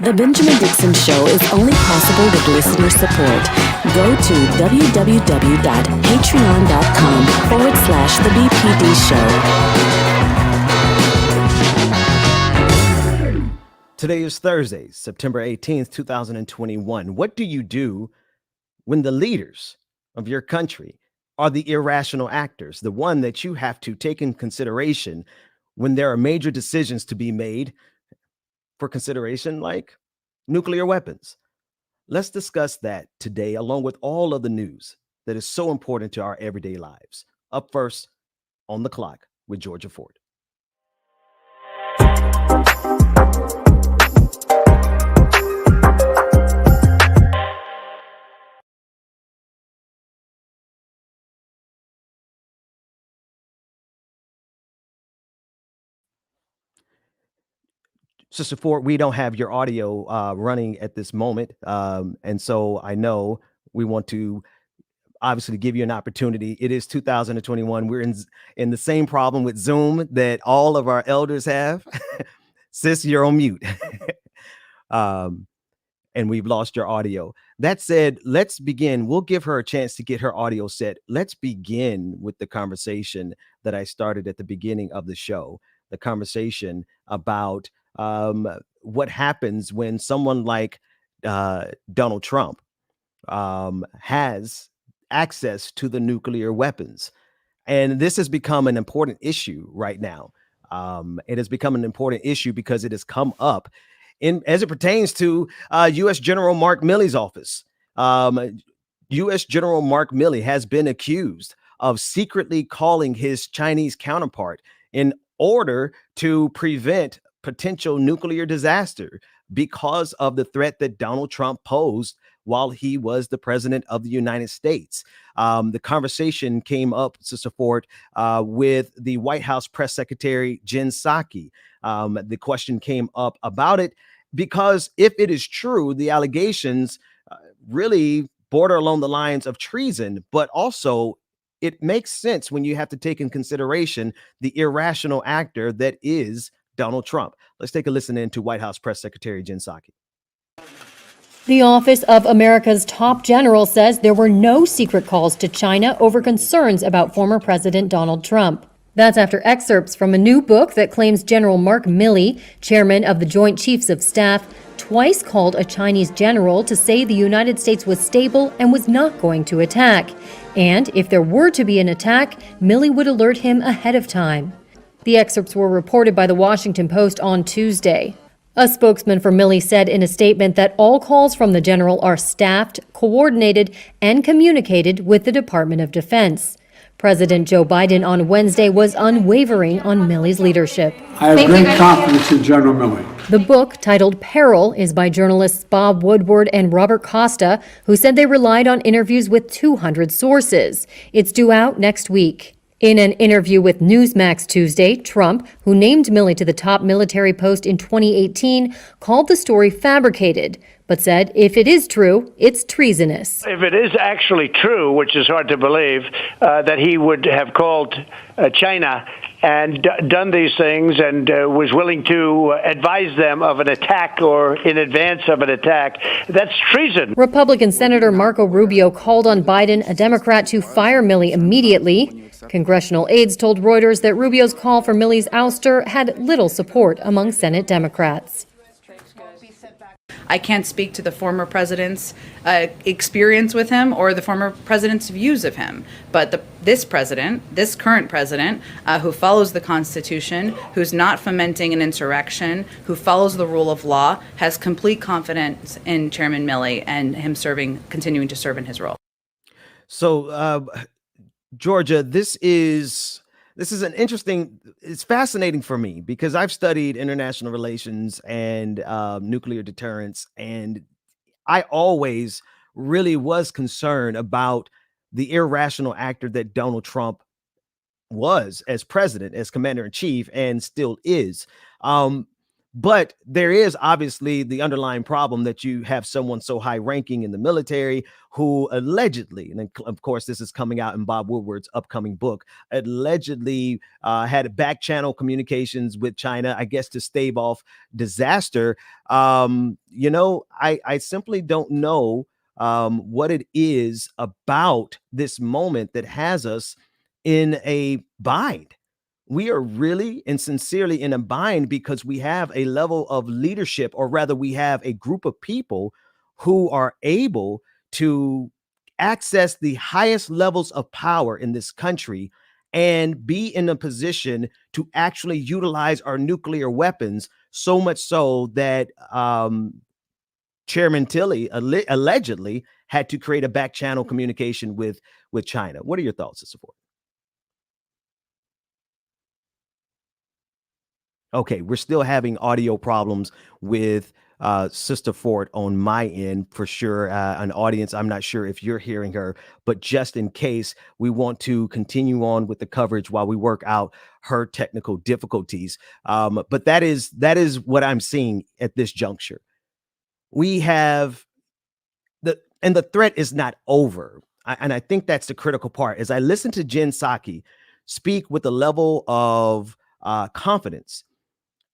The Benjamin Dixon Show is only possible with listener support. Go to www.patreon.com/The BPD Show. Today is Thursday, September 18th, 2021. What do you do when the leaders of your country are the irrational actors, the one that you have to take in consideration when there are major decisions to be made for consideration, like nuclear weapons? Let's discuss that today, along with all of the news that is so important to our everyday lives. Up first, On the Clock with Georgia Ford. Sister Ford, we don't have your audio running at this moment. And so I know we want to obviously give you an opportunity. It is 2021. We're in the same problem with Zoom that all of our elders have. Sis, you're on mute. And we've lost your audio. That said, let's begin. We'll give her a chance to get her audio set. Let's begin with the conversation that I started at the beginning of the show, the conversation about what happens when someone like Donald Trump has access to the nuclear weapons. And this has become an important issue right now. It has become an important issue because it has come up as it pertains to U.S. General Mark Milley's office. U.S. General Mark Milley has been accused of secretly calling his Chinese counterpart in order to prevent potential nuclear disaster because of the threat that Donald Trump posed while he was the president of the United States. The conversation came up, Sister Ford, with the White House press secretary, Jen Psaki. The question came up about it because if it is true, the allegations really border along the lines of treason, but also it makes sense when you have to take in consideration the irrational actor that is Donald Trump. Let's take a listen in to White House Press Secretary Jen Psaki. The Office of America's top general says there were no secret calls to China over concerns about former President Donald Trump. That's after excerpts from a new book that claims General Mark Milley, chairman of the Joint Chiefs of Staff, twice called a Chinese general to say the United States was stable and was not going to attack. And if there were to be an attack, Milley would alert him ahead of time. The excerpts were reported by the Washington Post on Tuesday. A spokesman for Milley said in a statement that all calls from the general are staffed, coordinated, and communicated with the Department of Defense. President Joe Biden on Wednesday was unwavering on Milley's leadership. I have great confidence in General Milley. The book, titled Peril, is by journalists Bob Woodward and Robert Costa, who said they relied on interviews with 200 sources. It's due out next week. In an interview with Newsmax Tuesday, Trump, who named Milley to the top military post in 2018, called the story fabricated, but said if it is true, it's treasonous. If it is actually true, which is hard to believe, that he would have called China and done these things and was willing to advise them of an attack or in advance of an attack, that's treason. Republican Senator Marco Rubio called on Biden, a Democrat, to fire Milley immediately. Congressional aides told Reuters that Rubio's call for Milley's ouster had little support among Senate Democrats. I can't speak to the former president's experience with him or the former president's views of him. But this current president, who follows the Constitution, who's not fomenting an insurrection, who follows the rule of law, has complete confidence in Chairman Milley and him continuing to serve in his role. So, Georgia, this is an interesting, it's fascinating for me because I've studied international relations and nuclear deterrence, and I always really was concerned about the irrational actor that Donald Trump was as president, as commander in chief, and still is. But there is obviously the underlying problem that you have someone so high ranking in the military who allegedly, and then of course this is coming out in Bob Woodward's upcoming book, allegedly had back channel communications with China, I guess to stave off disaster. I simply don't know what it is about this moment that has us in a bind. We are really and sincerely in a bind because we have a level of leadership, or rather, we have a group of people who are able to access the highest levels of power in this country and be in a position to actually utilize our nuclear weapons, so much so that Chairman Tilly allegedly had to create a back channel communication with China. What are your thoughts, Sister Ford? Okay, we're still having audio problems with Sister Ford on my end for sure. An audience, I'm not sure if you're hearing her, but just in case, we want to continue on with the coverage while we work out her technical difficulties. But that is what I'm seeing at this juncture. We have the threat is not over. And I think that's the critical part. As I listen to Jen Psaki speak with a level of confidence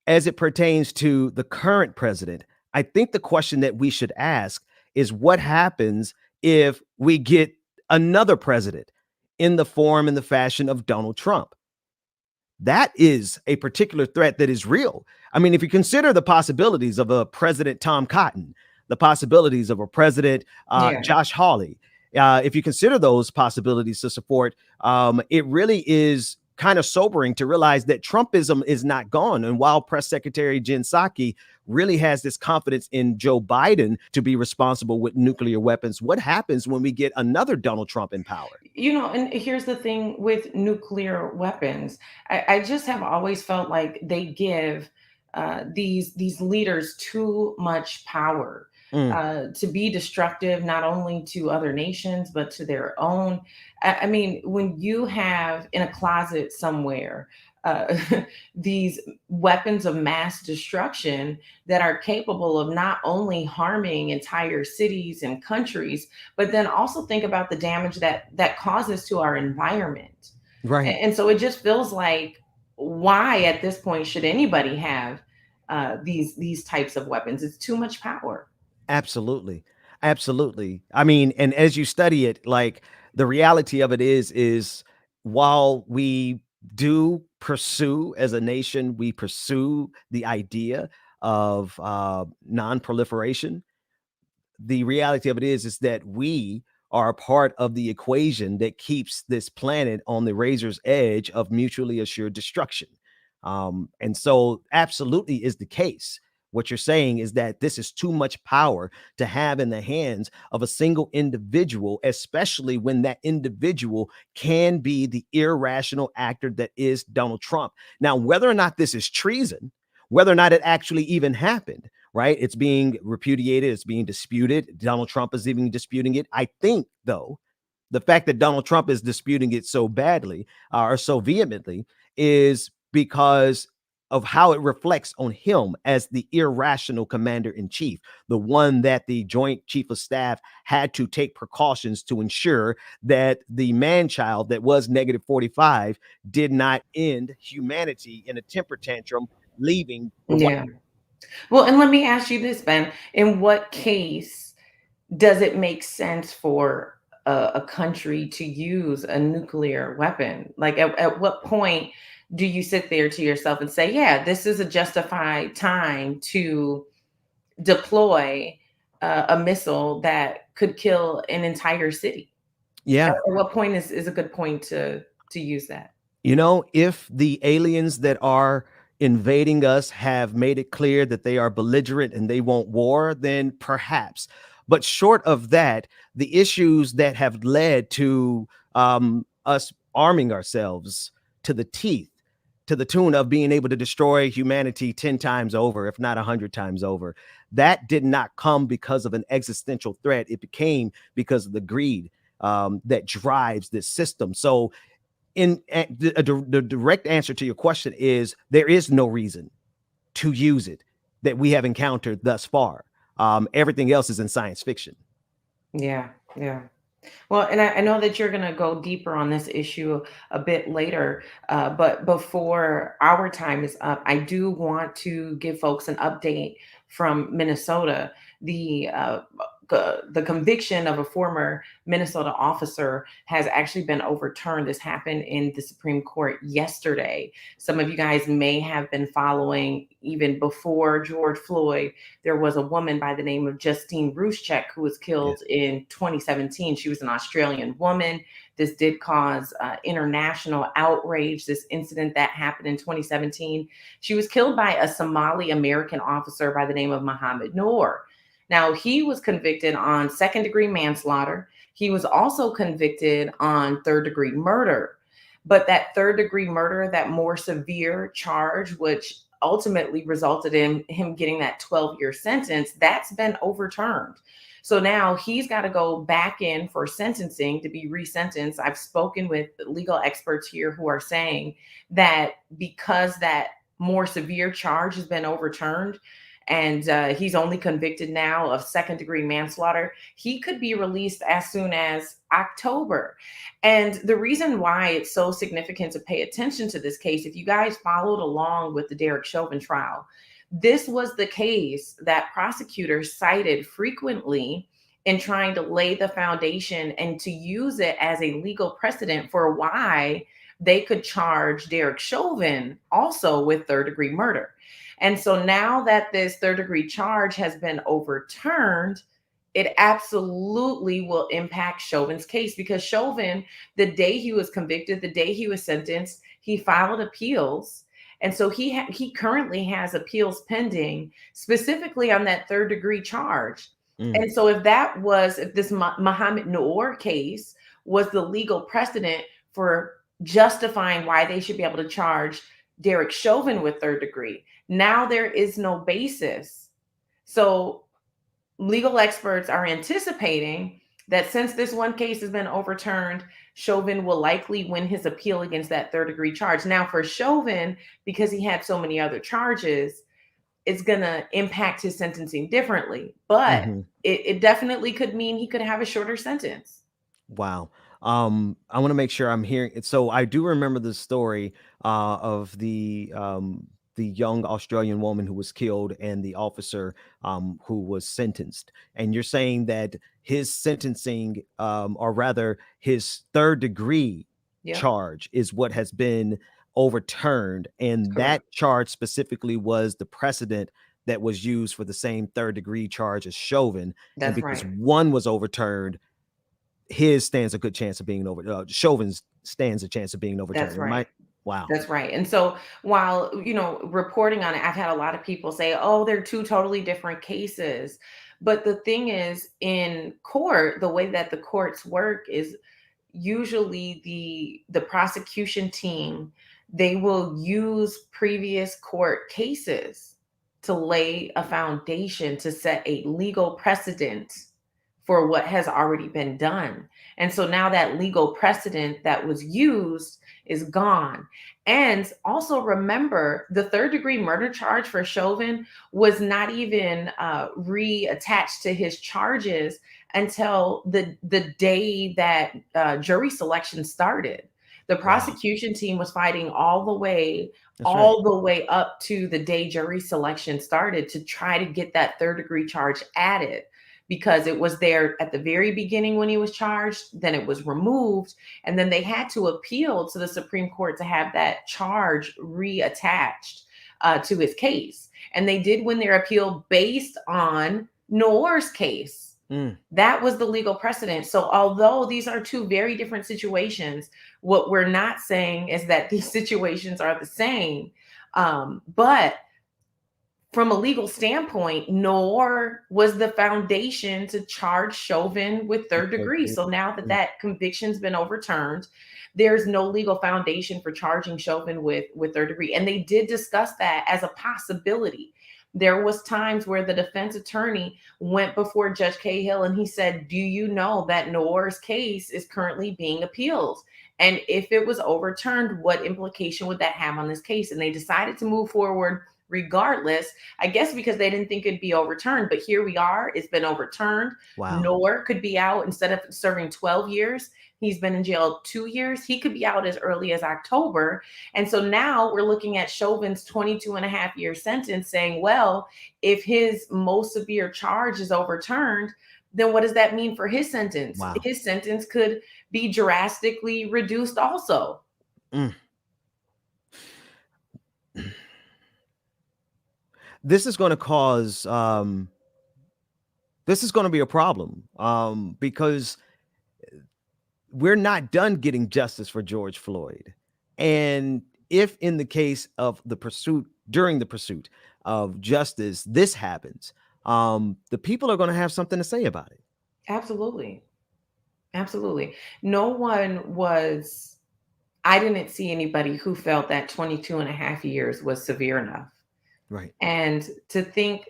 as it pertains to the current president, I think the question that we should ask is what happens if we get another president in the form and the fashion of Donald Trump? That is a particular threat that is real. I mean, if you consider the possibilities of a President Tom Cotton, the possibilities of a President Josh Hawley, if you consider those possibilities to support, it really is kind of sobering to realize that Trumpism is not gone. And while Press Secretary Jen Psaki really has this confidence in Joe Biden to be responsible with nuclear weapons, what happens when we get another Donald Trump in power? And here's the thing with nuclear weapons. I just have always felt like they give these leaders too much power to be destructive, not only to other nations, but to their own. I mean, when you have in a closet somewhere uh, these weapons of mass destruction that are capable of not only harming entire cities and countries, but then also think about the damage that causes to our environment. Right. And so it just feels like, why at this point should anybody have these types of weapons? It's too much power. Absolutely. Absolutely. I mean, and as you study it, like the reality of it is while we do pursue as a nation, we pursue the idea of non-proliferation, the reality of it is that we are a part of the equation that keeps this planet on the razor's edge of mutually assured destruction. And so absolutely is the case. What you're saying is that this is too much power to have in the hands of a single individual, especially when that individual can be the irrational actor that is Donald Trump. Now, whether or not this is treason, whether or not it actually even happened, right? It's being repudiated, it's being disputed. Donald Trump is even disputing it. I think, though, the fact that Donald Trump is disputing it so badly or so vehemently is because of how it reflects on him as the irrational commander in chief, the one that the Joint Chief of Staff had to take precautions to ensure that the man-child that was negative 45 did not end humanity in a temper tantrum, leaving the White Yeah. Well, and let me ask you this, Ben. In what case does it make sense for a country to use a nuclear weapon? Like, at what point do you sit there to yourself and say, yeah, this is a justified time to deploy a missile that could kill an entire city? Yeah. At what point is a good point to use that? You know, if the aliens that are invading us have made it clear that they are belligerent and they want war, then perhaps. But short of that, the issues that have led to us arming ourselves to the teeth, to the tune of being able to destroy humanity 10 times over, if not 100 times over, that did not come because of an existential threat. It became because of the greed that drives this system. So the direct answer to your question is there is no reason to use it that we have encountered thus far. Everything else is in science fiction. Yeah, yeah. Well, and I know that you're going to go deeper on this issue a bit later, but before our time is up, I do want to give folks an update from Minnesota. The conviction of a former Minnesota officer has actually been overturned. This happened in the Supreme Court yesterday. Some of you guys may have been following, even before George Floyd, there was a woman by the name of Justine Ruszczyk who was killed in 2017. She was an Australian woman. This did cause international outrage, this incident that happened in 2017. She was killed by a Somali American officer by the name of Mohammed Noor. Now, he was convicted on second-degree manslaughter. He was also convicted on third-degree murder. But that third-degree murder, that more severe charge, which ultimately resulted in him getting that 12-year sentence, that's been overturned. So now he's got to go back in for sentencing to be resentenced. I've spoken with legal experts here who are saying that because that more severe charge has been overturned, and he's only convicted now of second-degree manslaughter, he could be released as soon as October. And the reason why it's so significant to pay attention to this case, if you guys followed along with the Derek Chauvin trial, this was the case that prosecutors cited frequently in trying to lay the foundation and to use it as a legal precedent for why they could charge Derek Chauvin also with third-degree murder. And so now that this third-degree charge has been overturned, it absolutely will impact Chauvin's case, because Chauvin, the day he was convicted, the day he was sentenced, he filed appeals. And so he currently has appeals pending specifically on that third-degree charge. And so if this Mohammed Noor case was the legal precedent for justifying why they should be able to charge Derek Chauvin with third degree, now there is no basis. So legal experts are anticipating that since this one case has been overturned, Chauvin will likely win his appeal against that third-degree charge. Now, for Chauvin, because he had so many other charges, it's going to impact his sentencing differently. But it definitely could mean he could have a shorter sentence. Wow. I want to make sure I'm hearing it. So I do remember the story of the young Australian woman who was killed and the officer who was sentenced. And you're saying that his sentencing, or rather his third degree charge, is what has been overturned. And that charge specifically was the precedent that was used for the same third degree charge as Chauvin. That's and because right. one was overturned, his stands a good chance of being Chauvin's stands a chance of being overturned. That's right. Wow. That's right. And so while, reporting on it, I've had a lot of people say, oh, they're two totally different cases. But the thing is, in court, the way that the courts work is usually the prosecution team, they will use previous court cases to lay a foundation to set a legal precedent for what has already been done. And so now that legal precedent that was used is gone. And also remember, the third degree murder charge for Chauvin was not even reattached to his charges until the day that jury selection started. The prosecution team was fighting all the way up to the day jury selection started to try to get that third degree charge added, because it was there at the very beginning when he was charged, then it was removed, and then they had to appeal to the Supreme Court to have that charge reattached to his case. And they did win their appeal based on Noor's case. That was the legal precedent. So although these are two very different situations, what we're not saying is that these situations are the same. But from a legal standpoint, Noor was the foundation to charge Chauvin with third degree. So now that conviction's been overturned, there's no legal foundation for charging Chauvin with third degree. And they did discuss that as a possibility. There was times where the defense attorney went before Judge Cahill and he said, do you know that Noor's case is currently being appealed? And if it was overturned, what implication would that have on this case? And they decided to move forward regardless, I guess because they didn't think it'd be overturned. But here we are. It's been overturned. Wow. Noor could be out instead of serving 12 years. He's been in jail 2 years. He could be out as early as October. And so now we're looking at Chauvin's 22.5-year sentence saying, well, if his most severe charge is overturned, then what does that mean for his sentence? Wow. His sentence could be drastically reduced also. This is going to cause, this is going to be a problem because we're not done getting justice for George Floyd. And if in the case of the pursuit, during the pursuit of justice, this happens, the people are going to have something to say about it. Absolutely. Absolutely. No one was, I didn't see anybody who felt that 22.5 years was severe enough. Right. And to think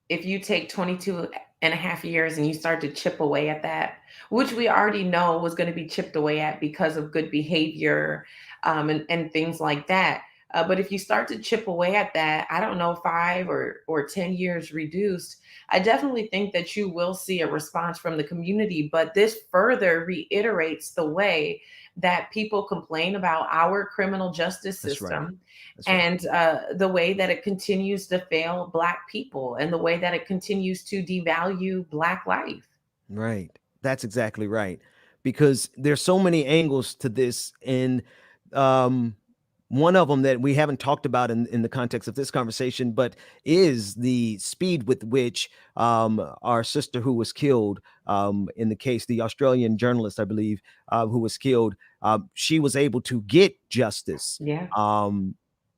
if you take 22.5 years and you start to chip away at that, which we already know was going to be chipped away at because of good behavior and things like that. But if you start to chip away at that, I don't know, 5 or 10 years reduced, I definitely think that you will see a response from the community. But this further reiterates the way that people complain about our criminal justice system. That's right. And the way that it continues to fail Black people and the way that it continues to devalue Black life. Right. That's exactly right. Because there's so many angles to this. And one of them that we haven't talked about in the context of this conversation, but is the speed with which our sister who was killed in the case, the Australian journalist, I believe, who was killed, she was able to get justice. Yeah.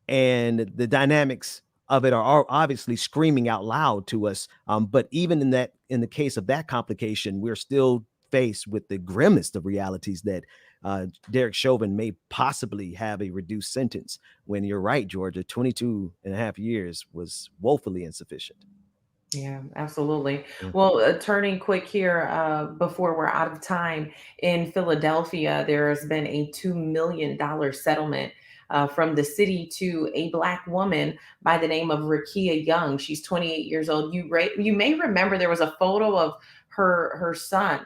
And the dynamics of it are obviously screaming out loud to us. But even in the case of that complication, we're still faced with the grimmest of realities that Derek Chauvin may possibly have a reduced sentence, when you're right, Georgia, 22.5 years was woefully insufficient. Yeah, absolutely. Yeah. Well, turning quick here before we're out of time, in Philadelphia, there has been a $2 million settlement from the city to a Black woman by the name of Rakia Young. She's 28 years old. You may remember there was a photo of her son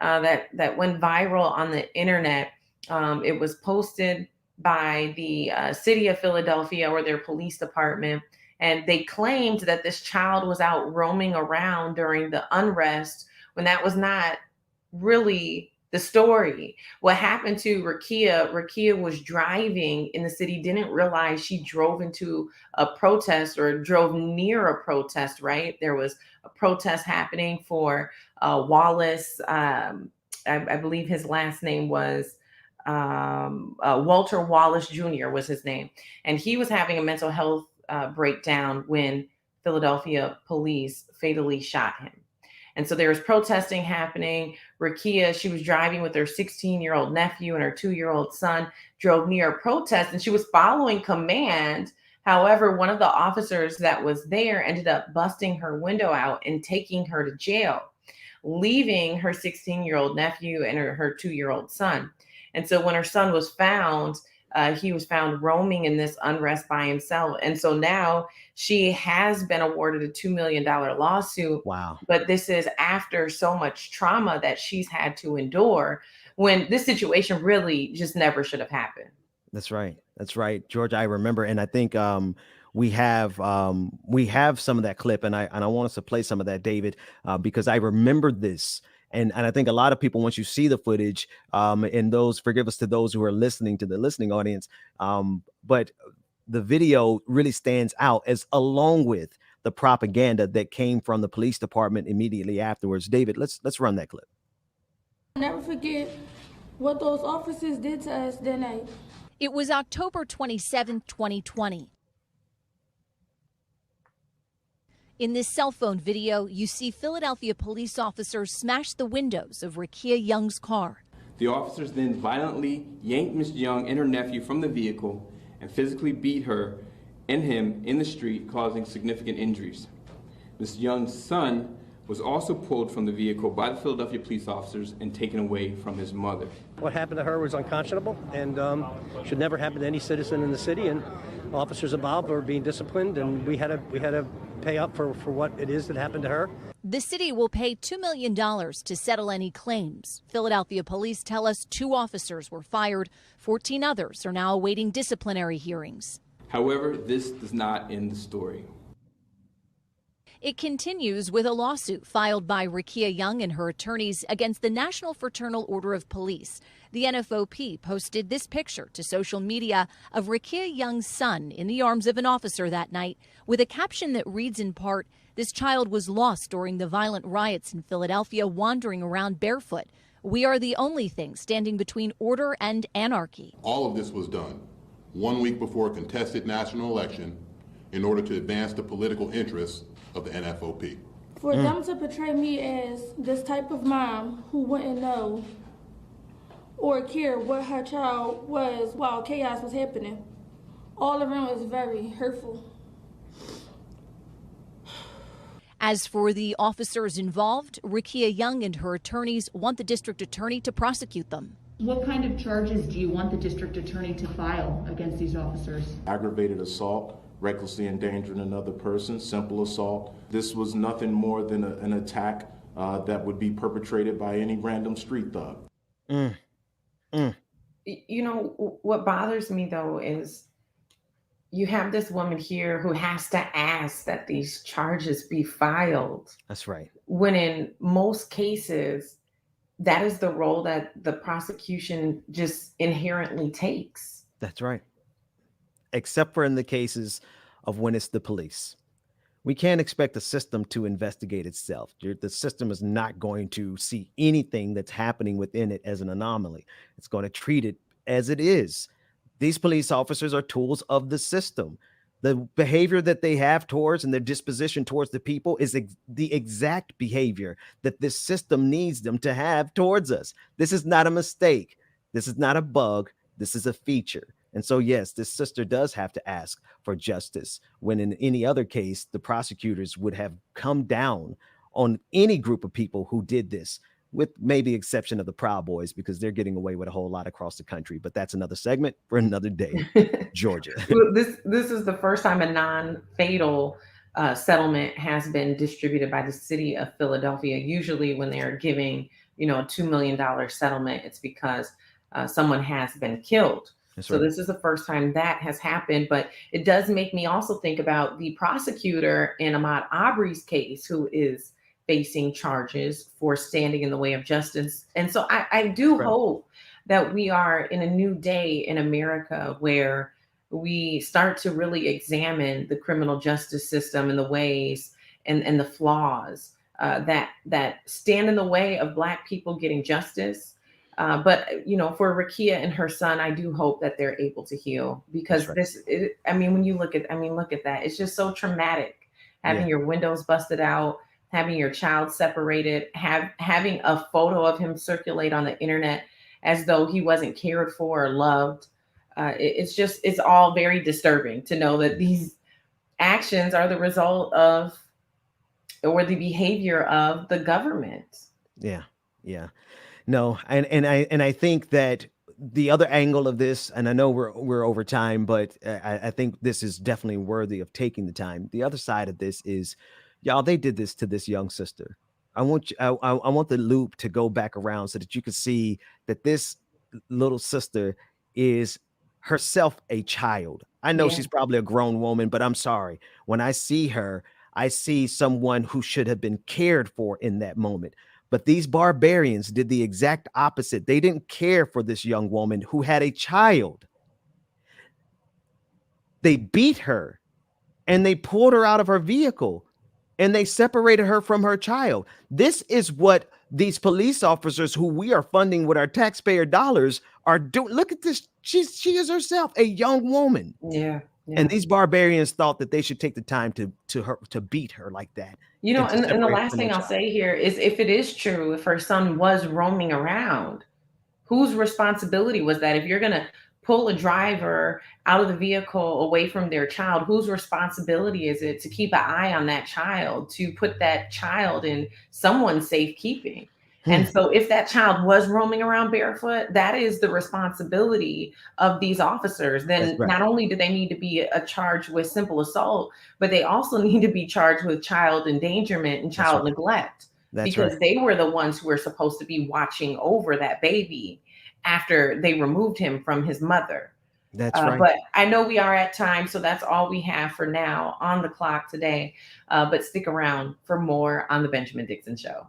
that went viral on the internet. It was posted by the city of Philadelphia or their police department. And they claimed that this child was out roaming around during the unrest when that was not really the story. What happened to Rakia was driving in the city, didn't realize she drove into a protest or drove near a protest, right? There was a protest happening for Wallace. I believe his last name was Walter Wallace Jr. was his name. And he was having a mental health breakdown when Philadelphia police fatally shot him. And so there was protesting happening. Rakia, she was driving with her 16-year-old nephew and her 2-year-old son, drove near a protest, and she was following command. However, one of the officers that was there ended up busting her window out and taking her to jail, leaving her 16-year-old nephew and her 2-year-old son. And so when her son was found, he was found roaming in this unrest by himself. And so now she has been awarded a $2 million lawsuit. Wow. But this is after so much trauma that she's had to endure, when this situation really just never should have happened. That's right. That's right, George. I remember. And I think we have some of that clip, and I want us to play some of that, David, because I remember this. And I think a lot of people, once you see the footage, and those, forgive us to those who are listening, to the listening audience, but the video really stands out, as along with the propaganda that came from the police department immediately afterwards. David, let's run that clip. I'll never forget what those officers did to us that night. It was October 27, 2020. In this cell phone video, you see Philadelphia police officers smash the windows of Rakia Young's car. The officers then violently yanked Ms. Young and her nephew from the vehicle and physically beat her and him in the street, causing significant injuries. Ms. Young's son was also pulled from the vehicle by the Philadelphia police officers and taken away from his mother. What happened to her was unconscionable and should never happen to any citizen in the city, and officers involved were being disciplined, and we had to pay up for what it is that happened to her. The city will pay $2 million to settle any claims. Philadelphia police tell us 2 officers were fired. 14 others are now awaiting disciplinary hearings. However, this does not end the story. It continues with a lawsuit filed by Rekia Young and her attorneys against the National Fraternal Order of Police. The NFOP posted this picture to social media of Rekia Young's son in the arms of an officer that night with a caption that reads in part, "This child was lost during the violent riots in Philadelphia, wandering around barefoot. We are the only thing standing between order and anarchy." All of this was done 1 week before a contested national election in order to advance the political interests of the NFOP. For them to portray me as this type of mom who wouldn't know or care what her child was while chaos was happening, all around was very hurtful. As for the officers involved, Rekia Young and her attorneys want the district attorney to prosecute them. What kind of charges do you want the district attorney to file against these officers? Aggravated assault, recklessly endangering another person, simple assault. This was nothing more than an attack that would be perpetrated by any random street thug. You know, what bothers me though is you have this woman here who has to ask that these charges be filed. That's right. When in most cases, that is the role that the prosecution just inherently takes. That's right. Except for in the cases of when it's the police. We can't expect the system to investigate itself. The system is not going to see anything that's happening within it as an anomaly. It's going to treat it as it is. These police officers are tools of the system. The behavior that they have towards and their disposition towards the people is the exact behavior that this system needs them to have towards us. This is not a mistake. This is not a bug. This is a feature. And so, yes, this sister does have to ask for justice, when in any other case, the prosecutors would have come down on any group of people who did this, with maybe exception of the Proud Boys, because they're getting away with a whole lot across the country. But that's another segment for another day. Georgia. Well, this is the first time a non-fatal settlement has been distributed by the city of Philadelphia. Usually when they're giving, a $2 million settlement, it's because someone has been killed. So this is the first time that has happened, but it does make me also think about the prosecutor in Ahmaud Arbery's case, who is facing charges for standing in the way of justice. And so I do hope that we are in a new day in America where we start to really examine the criminal justice system and the ways and the flaws that stand in the way of Black people getting justice. But for Rekia and her son, I do hope that they're able to heal, because when you look at that, it's just so traumatic, having your windows busted out, having your child separated, having a photo of him circulate on the internet as though he wasn't cared for or loved. It's all very disturbing to know that these actions are the result of, or the behavior of, the government. Yeah. No, and I think that the other angle of this, and I know we're over time, but I think this is definitely worthy of taking the time. The other side of this is, y'all, they did this to this young sister. I want the loop to go back around so that you can see that this little sister is herself a child. I know she's probably a grown woman, but I'm sorry. When I see her, I see someone who should have been cared for in that moment. But these barbarians did the exact opposite. They didn't care for this young woman who had a child. They beat her and they pulled her out of her vehicle and they separated her from her child. This is what these police officers, who we are funding with our taxpayer dollars, are doing. Look at this. She is herself a young woman. Yeah. And these barbarians thought that they should take the time to beat her like that. And the last thing I'll say here is, if it is true, if her son was roaming around, whose responsibility was that? If you're going to pull a driver out of the vehicle away from their child, whose responsibility is it to keep an eye on that child, to put that child in someone's safekeeping? And so if that child was roaming around barefoot, that is the responsibility of these officers. Then not only do they need to be charged with simple assault, but they also need to be charged with child endangerment and child neglect. Because they were the ones who were supposed to be watching over that baby after they removed him from his mother. That's right. But I know we are at time, so that's all we have for now on the clock today. But stick around for more on the Benjamin Dixon Show.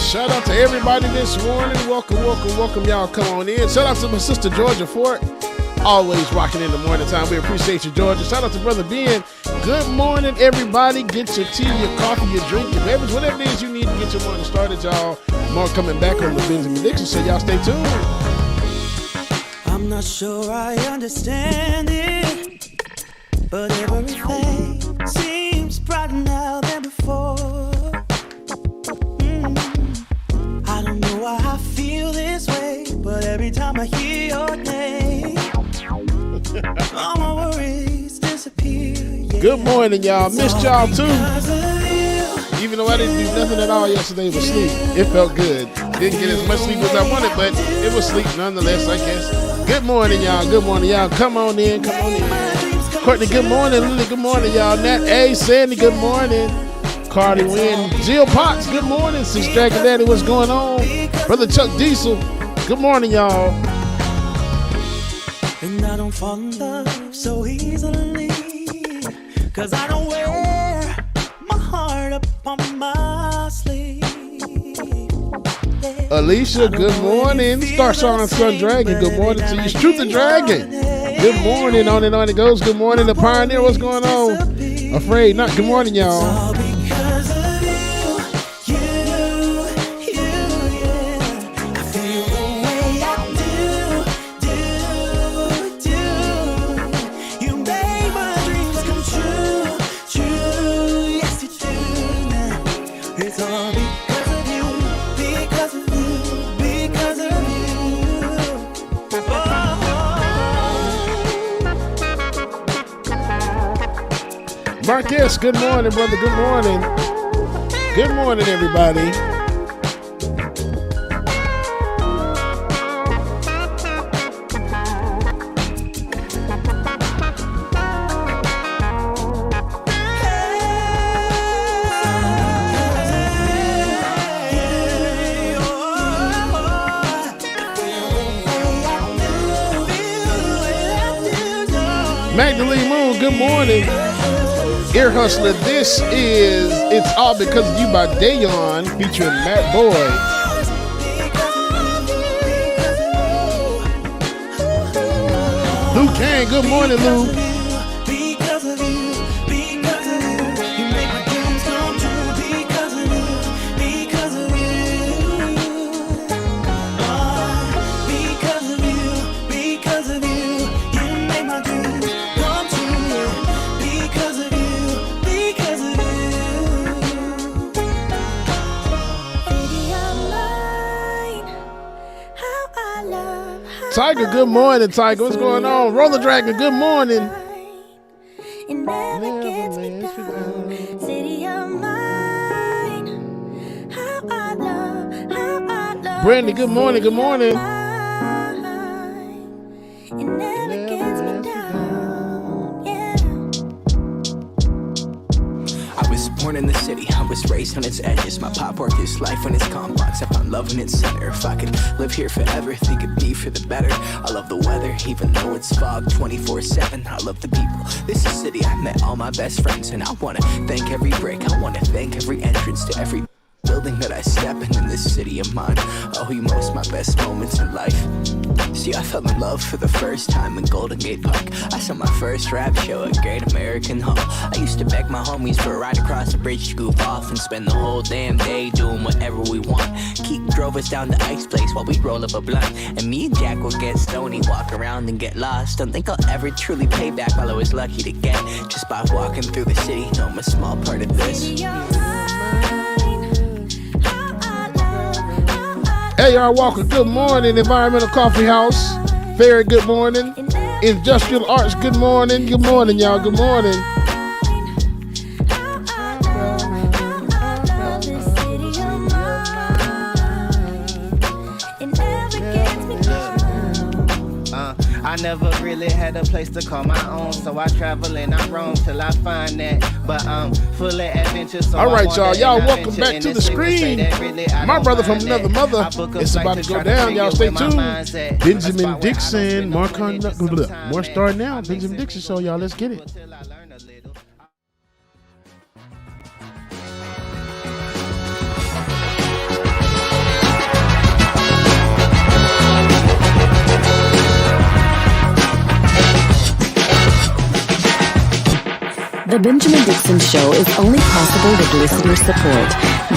Shout out to everybody this morning. Welcome y'all. Come on in. Shout out to my sister Georgia Fort. Always rocking in the morning time. We appreciate you, Georgia. Shout out to Brother Ben. Good morning, everybody. Get your tea, your coffee, your drink, your beverage, whatever it is you need to get your morning started, y'all. More coming back on the Benjamin Dixon, so y'all stay tuned. I'm not sure I understand it, but everything seems brighter now than before. I don't know why I feel this way, but every time I hear your name, all my worries disappear. Yeah. Good morning, y'all. Missed y'all too. Even though I didn't do nothing at all yesterday but sleep, it felt good. Didn't get as much sleep as I wanted, but it was sleep nonetheless, I guess. Good morning, y'all. Good morning, y'all. Come on in. Come on in. Courtney, good morning. Lily, good morning, y'all. Nat A. Sandy, good morning. Cardi Wynn. Jill Potts, good morning. Sis Dragon Daddy, what's going on? Brother Chuck Diesel, good morning, y'all. And I don't fall in love so easily, 'cause I don't wear my heart up on my sleeve. Yeah. Alicia, good morning. Starshawn Sun Dragon, good morning to you. Truth the Dragon, good morning. On and it goes. Good morning. The Pioneer, what's going on? Afraid not. Good morning, y'all. Marcus, good morning, brother. Good morning. Good morning, everybody. Magdalene Moon, good morning. Ear Hustler, this is It's All Because of You by Dayon featuring Matt Boyd. Lou Kang, good morning, Lou. Tiger, good morning, Tiger. What's going on? Roller Dragon, good morning. Brandy, good morning, good morning. Born in the city, I was raised on its edges. My pop worked his life on its complex. I found love in its center. If I could live here forever, think it'd be for the better. I love the weather, even though it's fog 24/7. I love the people. This is city I met all my best friends, and I wanna thank every brick. I wanna thank every entrance to every building that I step in this city of mine. I owe you most my best moments in life. See, I fell in love for the first time in Golden Gate Park. I saw my first rap show at Great American Hall. I used to beg my homies for a ride across the bridge to goof off and spend the whole damn day doing whatever we want. Keith drove us down to Ice Place while we roll up a blunt, and me and Jack would get stoney, walk around and get lost. Don't think I'll ever truly pay back while I was lucky to get just by walking through the city. No, I'm a small part of this. A.R. Walker, good morning. Environmental Coffee House, very good morning. Industrial Arts, good morning. Good morning, y'all. Good morning. I never really had a place to call my own, so I travel and I roam till I find that. But I'm full of adventure. So all right, y'all. Y'all welcome back to the screen. My brother from another mother. It's about to go down. Y'all stay tuned. Benjamin Dixon, more start now. Benjamin Dixon show, y'all. Let's get it. The Benjamin Dixon Show is only possible with listener support.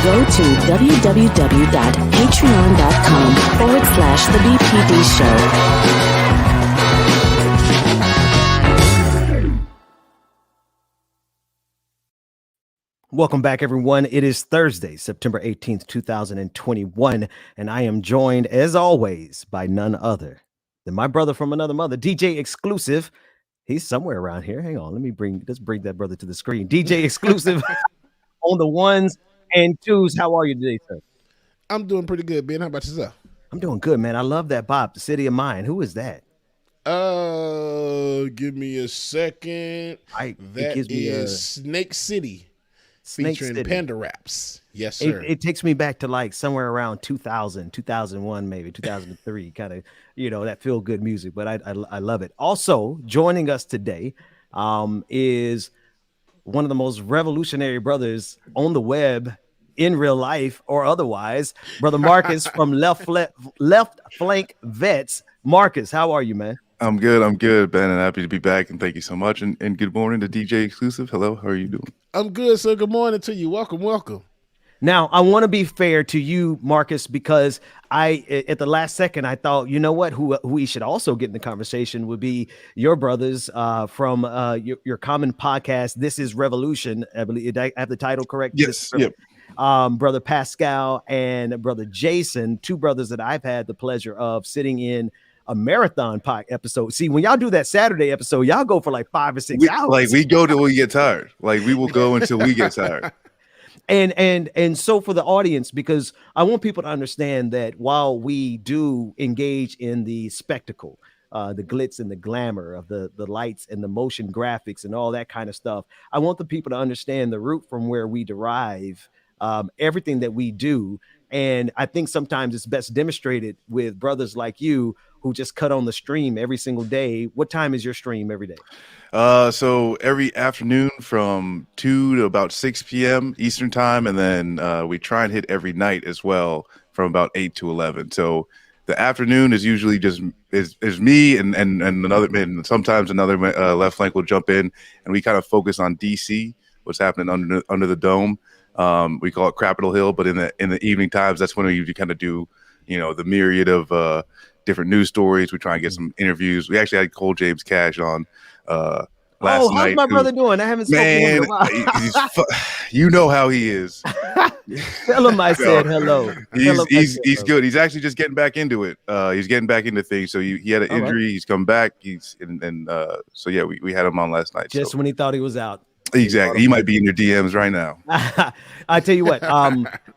Go to www.patreon.com/The BPD Show. Welcome back, everyone. It is Thursday, September 18th, 2021, and I am joined, as always, by none other than my brother from another mother, DJ Exclusive. He's somewhere around here. Hang on, let's bring that brother to the screen. DJ Exclusive on the ones and twos. How are you today, sir? I'm doing pretty good, Ben. How about yourself? I'm doing good, man. I love that bop, The City of Mine. Who is that? Give me a second. That is Snake City. Featuring City. Panda Raps. Yes, sir. It takes me back to like somewhere around 2000, 2001, maybe 2003, kind of, that feel good music, but I love it. Also joining us today is one of the most revolutionary brothers on the web in real life or otherwise, Brother Marcus from Left Flank Vets. Marcus, how are you, man? I'm good, Ben, and happy to be back, and thank you so much. And good morning to DJ Exclusive. Hello, how are you doing? I'm good, sir. Good morning to you. Welcome. Now, I want to be fair to you, Marcus, because at the last second, I thought, you know what, who we should also get in the conversation would be your brothers from your common podcast. This is Revolution. I believe I have the title correct. Yes. Yep. Brother Pascal and Brother Jason, two brothers that I've had the pleasure of sitting in a marathon episode. See, when y'all do that Saturday episode, y'all go for like 5 or 6 hours. Like we go till we get tired. Like we will go until we get tired. And so for the audience, because I want people to understand that while we do engage in the spectacle, the glitz and the glamour of the lights and the motion graphics and all that kind of stuff, I want the people to understand the root from where we derive everything that we do. And I think sometimes it's best demonstrated with brothers like you who just cut on the stream every single day. What time is your stream every day? So every afternoon from 2 to about 6 p.m. Eastern time, and then we try and hit every night as well from about 8 to 11. So the afternoon is usually just is me and another, and sometimes another left flank will jump in, and we kind of focus on DC, what's happening under the dome. We call it Capitol Hill, but in the evening times, that's when we usually kind of do, the myriad of different news stories. We try and get some interviews. We actually had Cole James Cash on last night. How's my brother doing? I haven't spoken to him in a while. You know how he is. Tell him I said hello. He's good. He's actually just getting back into it. He's getting back into things. So he had an injury. Right. He's come back. So yeah, we had him on last night. Just when he thought he was out. Exactly. He might be in your DMs right now. I tell you what.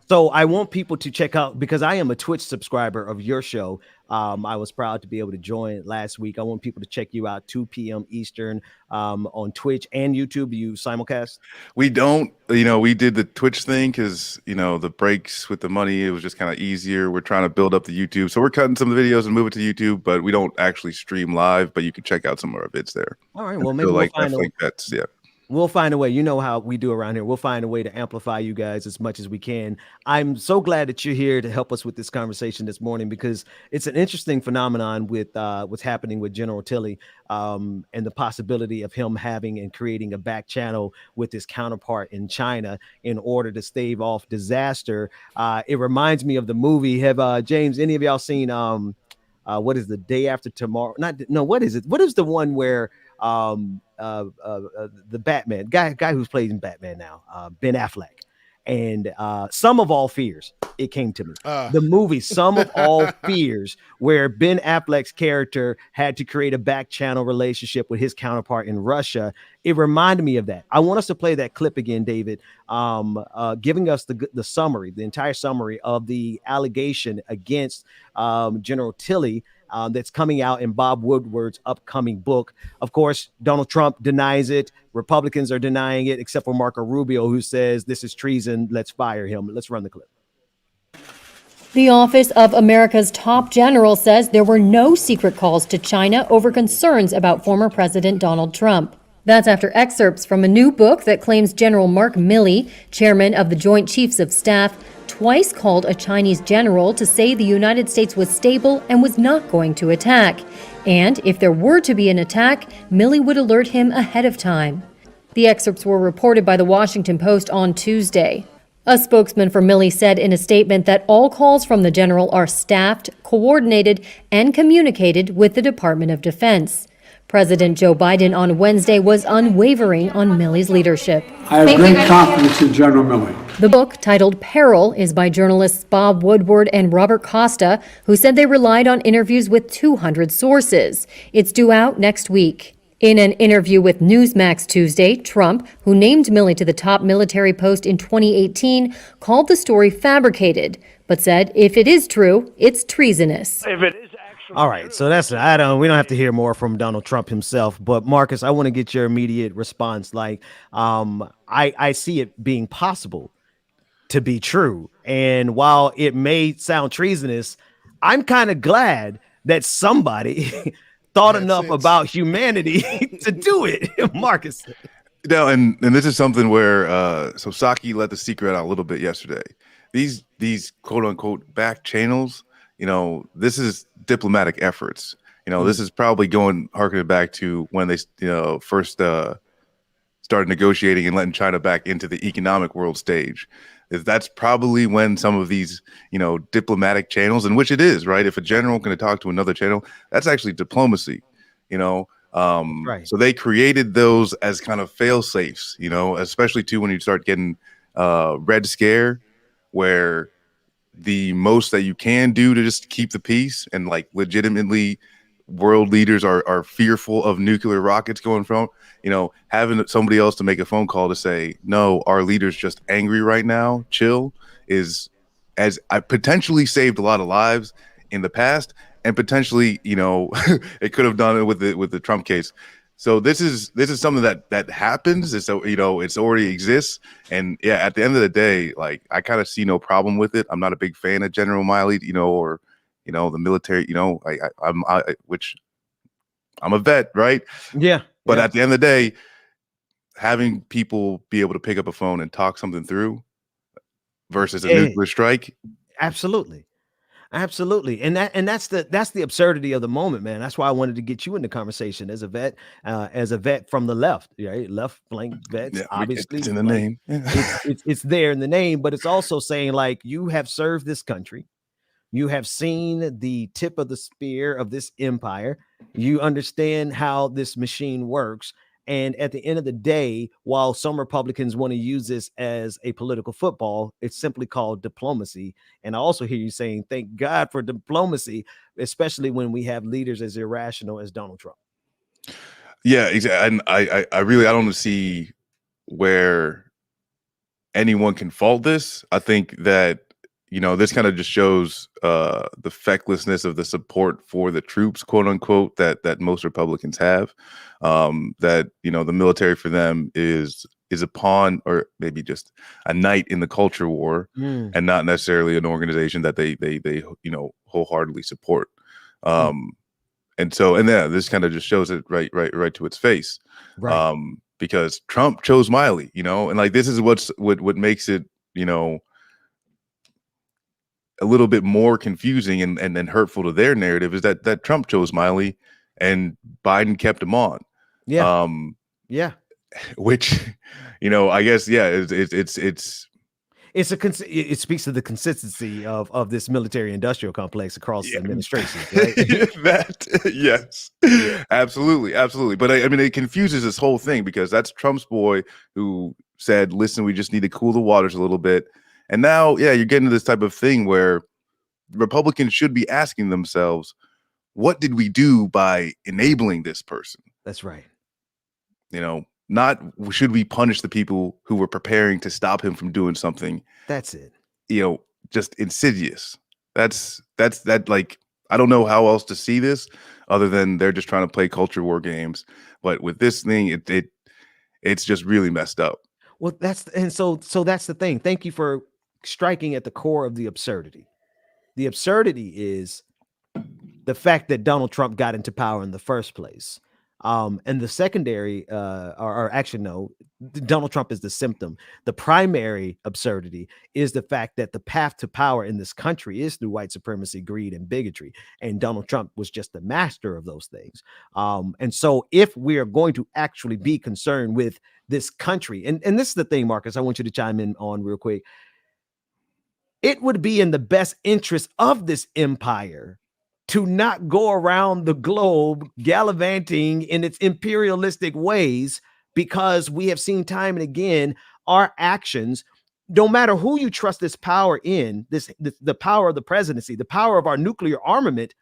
So I want people to check out, because I am a Twitch subscriber of your show. I was proud to be able to join last week. I want people to check you out 2 p.m. Eastern on Twitch and YouTube. You simulcast? We don't. We did the Twitch thing because, the breaks with the money, it was just kind of easier. We're trying to build up the YouTube. So we're cutting some of the videos and move it to YouTube, but we don't actually stream live, but you can check out some of our vids there. All right. Well, maybe we'll find yeah. We'll find a way. You know how we do around here. We'll find a way to amplify you guys as much as we can. I'm so glad that you're here to help us with this conversation this morning, because it's an interesting phenomenon with what's happening with General Tilley and the possibility of him having and creating a back channel with his counterpart in China in order to stave off disaster. It reminds me of the movie. Have James, any of y'all seen what is The Day After Tomorrow? What is it? What is the one where the Batman guy who's playing Batman now, Ben Affleck, and Sum of All Fears? It came to me. The movie Sum of All Fears, where Ben Affleck's character had to create a back channel relationship with his counterpart in Russia. It reminded me of that. I want us to play that clip again, David, giving us the summary, the entire summary of the allegation against General Tilley. That's coming out in Bob Woodward's upcoming book. Of course, Donald Trump denies it. Republicans are denying it, except for Marco Rubio, who says this is treason. Let's fire him. Let's run the clip. The Office of America's Top General says there were no secret calls to China over concerns about former President Donald Trump. That's after excerpts from a new book that claims General Mark Milley, chairman of the Joint Chiefs of Staff, twice called a Chinese general to say the United States was stable and was not going to attack. And if there were to be an attack, Milley would alert him ahead of time. The excerpts were reported by the Washington Post on Tuesday. A spokesman for Milley said in a statement that all calls from the general are staffed, coordinated, and communicated with the Department of Defense. President Joe Biden on Wednesday was unwavering on Milley's leadership. I have great confidence in General Milley. The book, titled Peril, is by journalists Bob Woodward and Robert Costa, who said they relied on interviews with 200 sources. It's due out next week. In an interview with Newsmax Tuesday, Trump, who named Milley to the top military post in 2018, called the story fabricated, but said if it is true, it's treasonous. If it is all right, so we don't have to hear more from Donald Trump himself, but Marcus, I want to get your immediate response. Like, I see it being possible to be true, and while it may sound treasonous, I'm kind of glad that somebody thought enough about humanity to do it, Marcus. No, and this is something where so Psaki let the secret out a little bit yesterday. These quote unquote back channels, this is diplomatic efforts. This is probably harkening back to when they first started negotiating and letting China back into the economic world stage. That's probably when some of these, diplomatic channels, in which it is, right? If a general can talk to another channel, that's actually diplomacy, Right. So they created those as kind of fail safes, especially too when you start getting Red Scare, where the most that you can do to just keep the peace, and like legitimately world leaders are fearful of nuclear rockets going from, having somebody else to make a phone call to say, no, our leader's just angry right now, chill, is, as I potentially saved a lot of lives in the past, and potentially, it could have done it with the Trump case. So this is something that happens. It's it's already exists, and yeah, at the end of the day, like I kind of see no problem with it. I'm not a big fan of General Milley, or the military, which I'm a vet, right? Yeah. But at the end of the day, having people be able to pick up a phone and talk something through versus a nuclear strike. Absolutely. Absolutely. And that's the absurdity of the moment, man. That's why I wanted to get you in the conversation as a vet from the left, right? Left flank vets, Yeah, obviously. it's in the name. It's there in the name, but it's also saying like you have served this country. You have seen the tip of the spear of this empire. You understand how this machine works. And at the end of the day, while some Republicans want to use this as a political football, it's simply called diplomacy. And I also hear you saying, thank God for diplomacy, especially when we have leaders as irrational as Donald Trump. Yeah, exactly. And I don't see where anyone can fault this. I think that this kind of just shows the fecklessness of the support for the troops, quote unquote, that most Republicans have. That the military for them is a pawn, or maybe just a knight in the culture war, and not necessarily an organization that they wholeheartedly support. And this kind of just shows it right to its face. Right. Because Trump chose Miley, and like this is what makes it, a little bit more confusing and hurtful to their narrative is that Trump chose Miley and Biden kept him on. Yeah. Which, I guess, it speaks to the consistency of this military industrial complex across administrations, right? Yes, absolutely. But I mean, it confuses this whole thing because that's Trump's boy who said, listen, we just need to cool the waters a little bit. And now, you're getting to this type of thing where Republicans should be asking themselves, what did we do by enabling this person? That's right. Not should we punish the people who were preparing to stop him from doing something. That's it. Just insidious. That's like, I don't know how else to see this other than they're just trying to play culture war games. But with this thing, it's just really messed up. Well, so that's the thing. Thank you for striking at the core of the absurdity. The absurdity is the fact that Donald Trump got into power in the first place. And the secondary, Donald Trump is the symptom. The primary absurdity is the fact that the path to power in this country is through white supremacy, greed, and bigotry. And Donald Trump was just the master of those things. And so if we are going to actually be concerned with this country, and this is the thing, Marcus, I want you to chime in on real quick. It would be in the best interest of this empire to not go around the globe gallivanting in its imperialistic ways, because we have seen time and again our actions, no matter who you trust this power in, the power of the presidency, the power of our nuclear armament,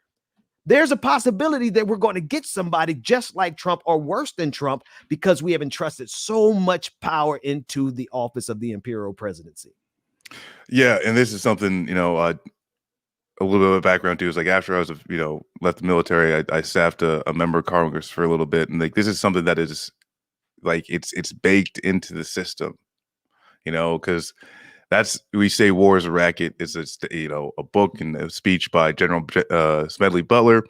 there's a possibility that we're going to get somebody just like Trump or worse than Trump because we have entrusted so much power into the office of the imperial presidency. Yeah, and this is something, a little bit of background too is like after I was, left the military, I staffed a member of Congress for a little bit, and like this is something that is like it's baked into the system, because we say war is a racket. It's a book and a speech by General Smedley Butler,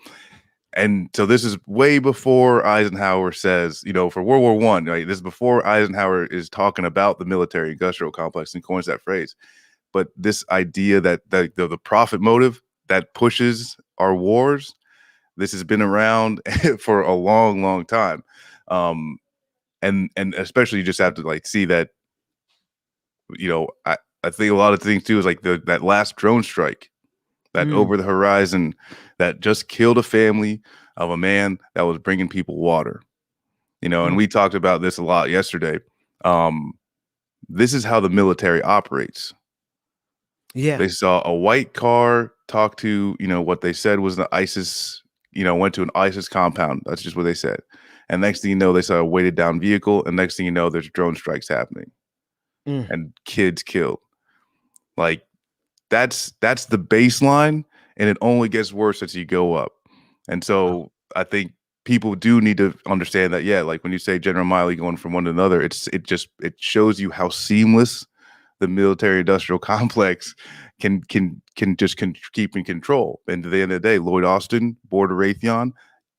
and so this is way before Eisenhower says, for World War I, right? This is before Eisenhower is talking about the military industrial complex and coins that phrase. But this idea that the profit motive that pushes our wars, this has been around for a long, long time. And especially you just have to like see that, I think a lot of things too is like that last drone strike, that over the horizon that just killed a family of a man that was bringing people water, and we talked about this a lot yesterday. This is how the military operates. Yeah. They saw a white car talk to, what they said was the ISIS, went to an ISIS compound. That's just what they said. And next thing you know, they saw a weighted down vehicle. And next thing you know, there's drone strikes happening and kids killed. Like that's the baseline. And it only gets worse as you go up. And so I think people do need to understand that. Yeah. Like when you say General Miley going from one to another, it shows you how seamless the military-industrial complex can keep in control. And at the end of the day, Lloyd Austin, board of Raytheon,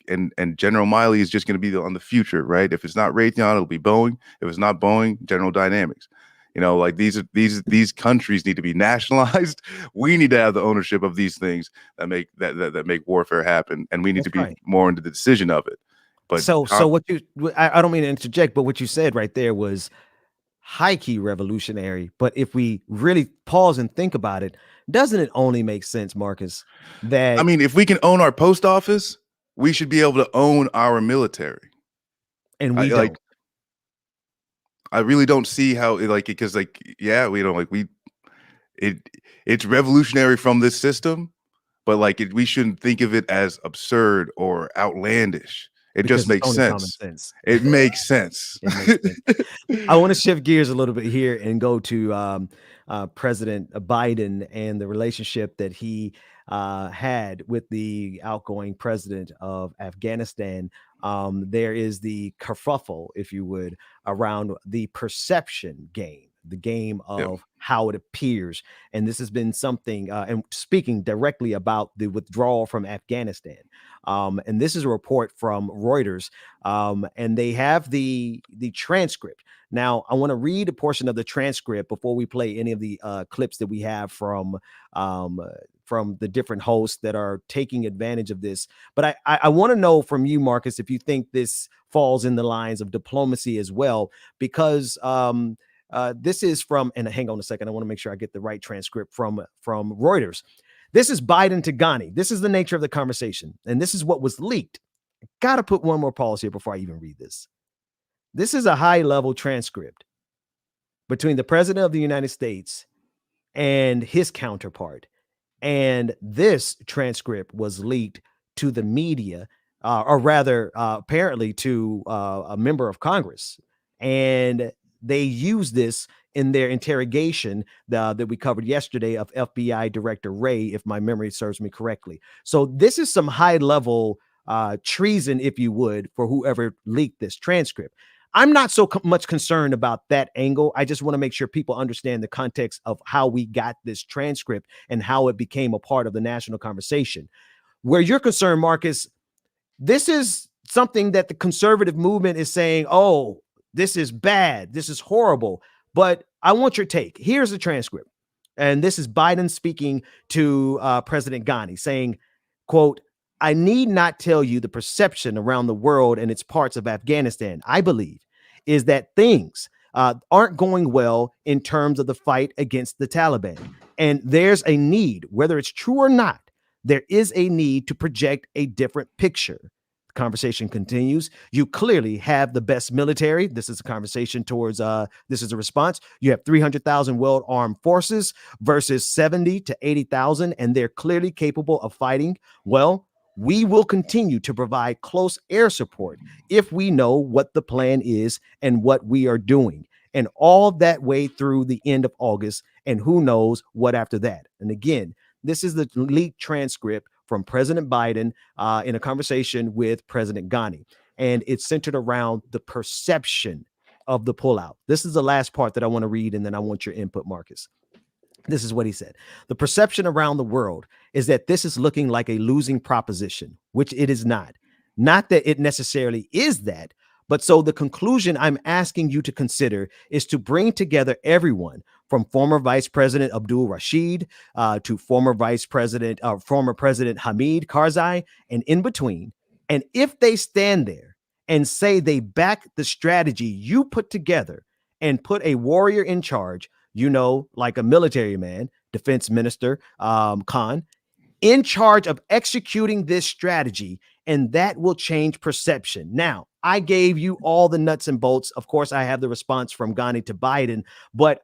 and General Miley is just going to be on the future, right? If it's not Raytheon, it'll be Boeing. If it's not Boeing, General Dynamics. Like these countries need to be nationalized. We need to have the ownership of these things that make warfare happen, and we need to be more into the decision of it. But so what I don't mean to interject, but what you said right there was high key revolutionary. But if we really pause and think about it, doesn't it only make sense, Marcus, that if we can own our post office, we should be able to own our military. And we don't. I really don't see how because we don't it's revolutionary from this system, but we shouldn't think of it as absurd or outlandish. It just makes sense. It makes sense. I want to shift gears a little bit here and go to President Biden and the relationship that he had with the outgoing president of Afghanistan. There is the kerfuffle, if you would, around the perception game, the game of how it appears. And this has been something, and speaking directly about the withdrawal from Afghanistan. And this is a report from Reuters, and they have the transcript. Now, I want to read a portion of the transcript before we play any of the clips that we have from the different hosts that are taking advantage of this. But I want to know from you, Marcus, if you think this falls in the lines of diplomacy as well, because this is from, and hang on a second, I want to make sure I get the right transcript from Reuters. This is Biden to Ghani. This is the nature of the conversation, and this is what was leaked. Got to put one more pause here before I even read this. This is a high-level transcript between the president of the United States and his counterpart. And this transcript was leaked to the media, or rather, apparently to a member of Congress. And they used this in their interrogation that we covered yesterday of FBI Director Wray, if my memory serves me correctly. So this is some high-level treason, if you would, for whoever leaked this transcript. I'm not so much concerned about that angle. I just want to make sure people understand the context of how we got this transcript and how it became a part of the national conversation. Where you're concerned, Marcus, this is something that the conservative movement is saying, oh, this is bad, this is horrible. But I want your take. Here's the transcript. And this is Biden speaking to President Ghani saying, quote, "I need not tell you the perception around the world and its parts of Afghanistan, I believe, is that things aren't going well in terms of the fight against the Taliban. And there's a need, whether it's true or not, there is a need to project a different picture." The conversation continues. "You clearly have the best military." This is a conversation towards, this is a response. "You have 300,000 well-armed forces versus 70 to 80,000, and they're clearly capable of fighting. Well, we will continue to provide close air support if we know what the plan is and what we are doing, and all that way through the end of August, and who knows what after that." And again, this is the leaked transcript from President Biden in a conversation with President Ghani, and it's centered around the perception of the pullout. This is the last part that I want to read, and then I want your input, Marcus. This is what he said. "The perception around the world is that this is looking like a losing proposition, which it is not. Not that it necessarily is that, but so the conclusion I'm asking you to consider is to bring together everyone from former Vice President Abdul Rashid to former President Hamid Karzai and in between. And if they stand there and say they back the strategy you put together and put a warrior in charge, like a military man, Defense Minister Khan, in charge of executing this strategy, and that will change perception." Now, I gave you all the nuts and bolts. Of course, I have the response from Ghani to Biden, but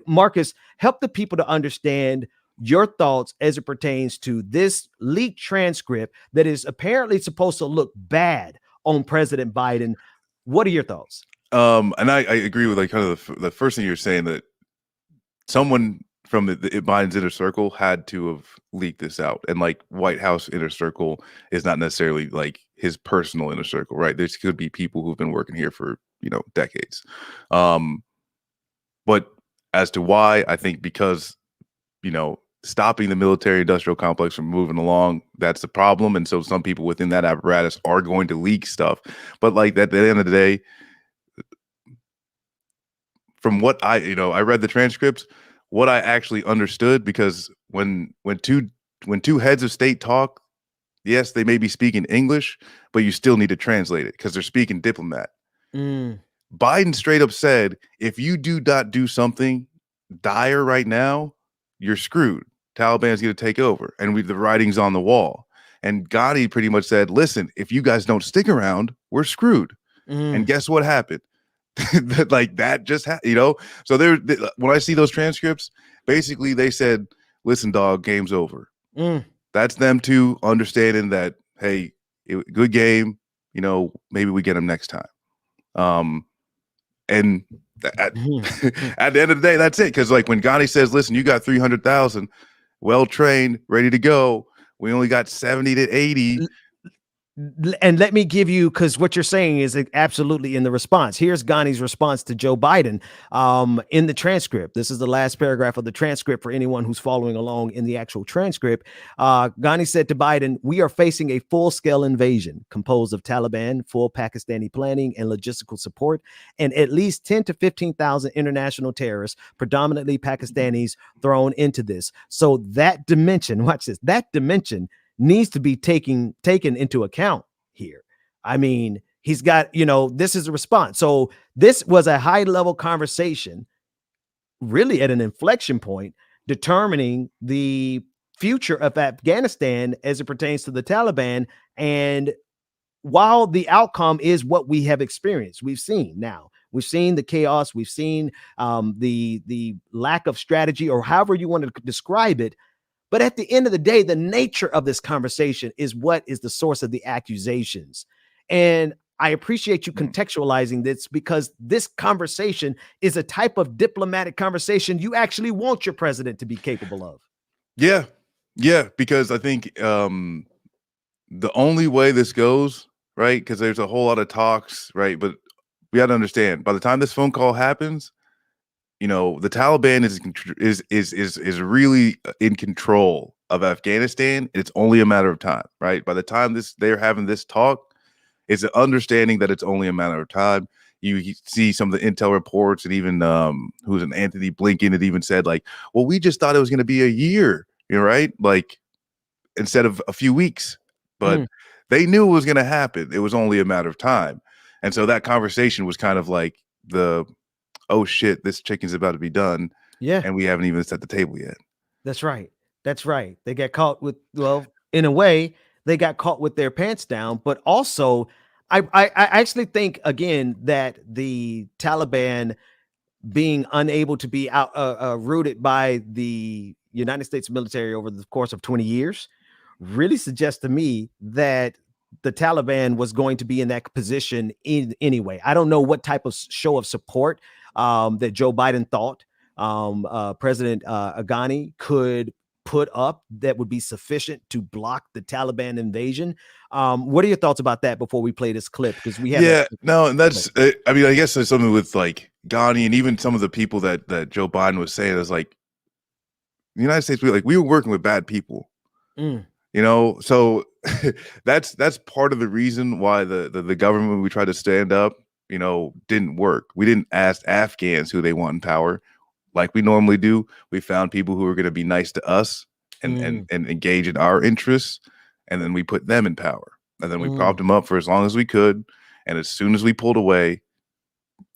Marcus, help the people to understand your thoughts as it pertains to this leaked transcript that is apparently supposed to look bad on President Biden. What are your thoughts? And I agree with kind of the first thing you're saying, that someone from the Biden's inner circle had to have leaked this out, and White House inner circle is not necessarily his personal inner circle, right? There could be people who've been working here for decades. But As to why, I think because, stopping the military industrial complex from moving along, that's the problem. And so some people within that apparatus are going to leak stuff. But like at the end of the day, from what I read the transcripts, what I actually understood, because when two heads of state talk, yes, they may be speaking English, but you still need to translate it because they're speaking diplomat. Biden straight up said, if you do not do something dire right now, you're screwed. Taliban's going to take over, and the writing's on the wall. And Ghani pretty much said, listen, if you guys don't stick around, we're screwed. And guess what happened? Like that just so when I see those transcripts, basically they said, listen, dog, game's over. That's them too understanding that, hey, good game, maybe we get them next time. And at the end of the day, that's it. Because like when Ghani says, listen, you got 300,000 well trained, ready to go, we only got 70 to 80. And let me give you, because what you're saying is absolutely in the response. Here's Ghani's response to Joe Biden in the transcript. This is the last paragraph of the transcript for anyone who's following along in the actual transcript. Ghani said to Biden, we are facing a full-scale invasion composed of Taliban, full Pakistani planning and logistical support, and at least 10 to 15,000 international terrorists, predominantly Pakistanis, thrown into this. So that dimension, watch this, that dimension needs to be taken into account here. I mean, he's got, this is a response. So this was a high level conversation, really at an inflection point, determining the future of Afghanistan as it pertains to the Taliban. And while the outcome is what we have experienced, we've seen the chaos, we've seen the lack of strategy, or however you want to describe it. But at the end of the day, the nature of this conversation is what is the source of the accusations. And I appreciate you contextualizing this, because this conversation is a type of diplomatic conversation you actually want your president to be capable of. Yeah, because I think the only way this goes, right, because there's a whole lot of talks, right, but we got to understand, by the time this phone call happens, the Taliban is really in control of Afghanistan. It's only a matter of time, right? By the time they're having this talk, it's an understanding that it's only a matter of time. You see some of the intel reports, and even who's an Anthony Blinken had even said, like, well, we just thought it was going to be a year, right? Like, instead of a few weeks, but they knew it was going to happen. It was only a matter of time. And so that conversation was kind of like oh shit, this chicken's about to be done. Yeah. And we haven't even set the table yet. That's right. They got caught with, in a way, they got caught with their pants down. But also, I actually think, again, that the Taliban being unable to be rooted by the United States military over the course of 20 years really suggests to me that the Taliban was going to be in that position anyway. I don't know what type of show of support that Joe Biden thought President Ghani could put up that would be sufficient to block the Taliban invasion. What are your thoughts about that before we play this clip? Because we have and that's I mean, I guess there's something with like Ghani and even some of the people that Joe Biden was saying is like the United States, we were working with bad people. So that's part of the reason why the government we tried to stand up, didn't work. We didn't ask Afghans who they want in power like we normally do. We found people who were going to be nice to us and engage in our interests, and then we put them in power, and then we propped them up for as long as we could, and as soon as we pulled away,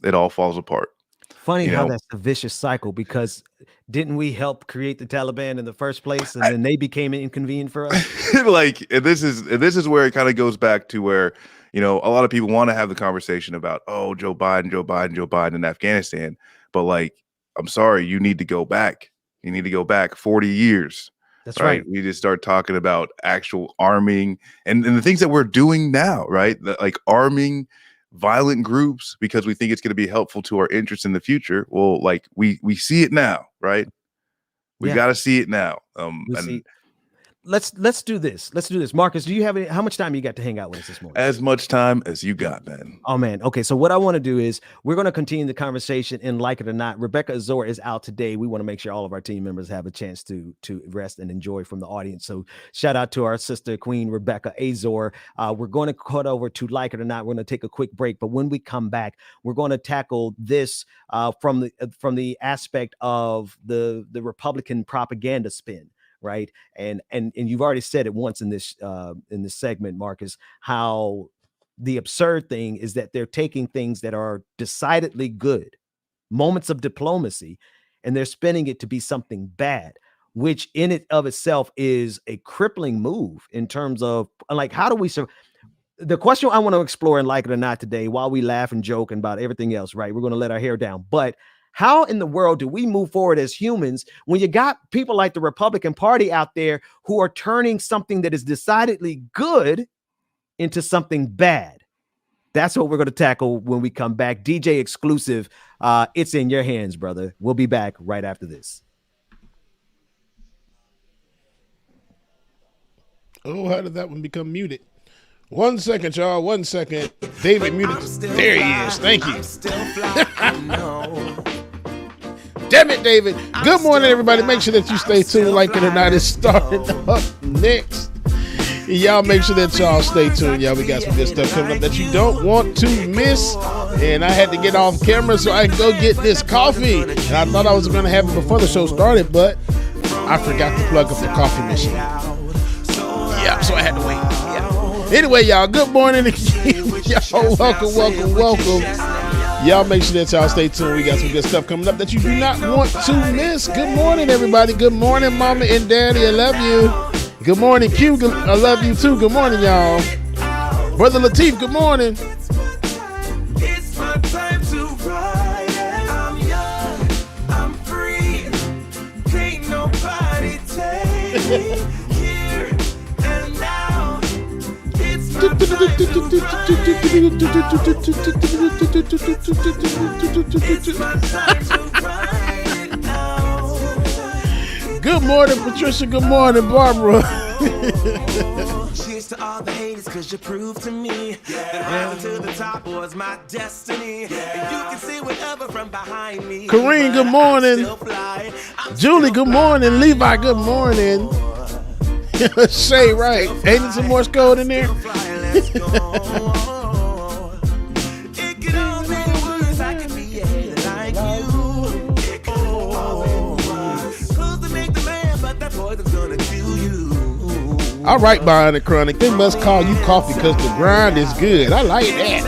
it all falls apart. Funny how that's a vicious cycle, because didn't we help create the Taliban in the first place, and then they became inconvenient for us? And this is where it kind of goes back to where, a lot of people want to have the conversation about, oh, Joe Biden in Afghanistan. But like, I'm sorry, you need to go back. You need to go back 40 years. That's right. We just start talking about actual arming and the things that we're doing now, right? Like arming violent groups because we think it's going to be helpful to our interests in the future. Well, like we see it now, right? We got to see it now. let's do this. Let's do this. Marcus, do you have how much time you got to hang out with us this morning? As much time as you got, man. Oh man. Okay. So what I want to do is we're going to continue the conversation in Like It or Not. Rebecca Azor is out today. We want to make sure all of our team members have a chance to rest and enjoy from the audience. So shout out to our sister Queen Rebecca Azor. We're going to cut over to Like It or Not. We're going to take a quick break, but when we come back, we're going to tackle this from the aspect of the Republican propaganda spin. Right. And you've already said it once in this segment, Marcus, how the absurd thing is that they're taking things that are decidedly good, moments of diplomacy, and they're spinning it to be something bad, which in it of itself is a crippling move in terms of like, how do we survive? The question I want to explore in Like It or Not today, while we laugh and joke about everything else, right? We're going to let our hair down, but how in the world do we move forward as humans when you got people like the Republican Party out there who are turning something that is decidedly good into something bad? That's what we're going to tackle when we come back. DJ exclusive. It's in your hands, brother. We'll be back right after this. Oh, how did that one become muted? 1 second, y'all. 1 second. David muted. There he is. Thank you. Damn it, David. Good morning, everybody. Make sure that you stay tuned. Like It or Not is starting up next. Y'all make sure that y'all stay tuned. Y'all, we got some good stuff coming up that you don't want to miss. And I had to get off camera so I can go get this coffee. And I thought I was going to have it before the show started, but I forgot to plug up the coffee machine. Yeah, so I had to wait. Yeah. Anyway, y'all, good morning again. Y'all, welcome. Y'all make sure that y'all stay tuned. We got some good stuff coming up that you do not want to miss. Good morning, everybody. Good morning, Mama and Daddy. I love you. Good morning, Q. I love you too. Good morning, y'all. Brother Lateef, good morning. It's my time to ride. I'm young, I'm free. Can't nobody take me here and now. It's my time to ride now. Good morning, Patricia. Good morning, Barbara. Cheers to all the haters, cause you proved to me that rising to the top was my destiny. And you can see whatever from behind me. Kareem, good morning. Julie, good morning. Levi, good morning. Shay, right. Ain't some Morse code in there? All right, Bionic Chronic. They must call you coffee because the grind is good. I like that.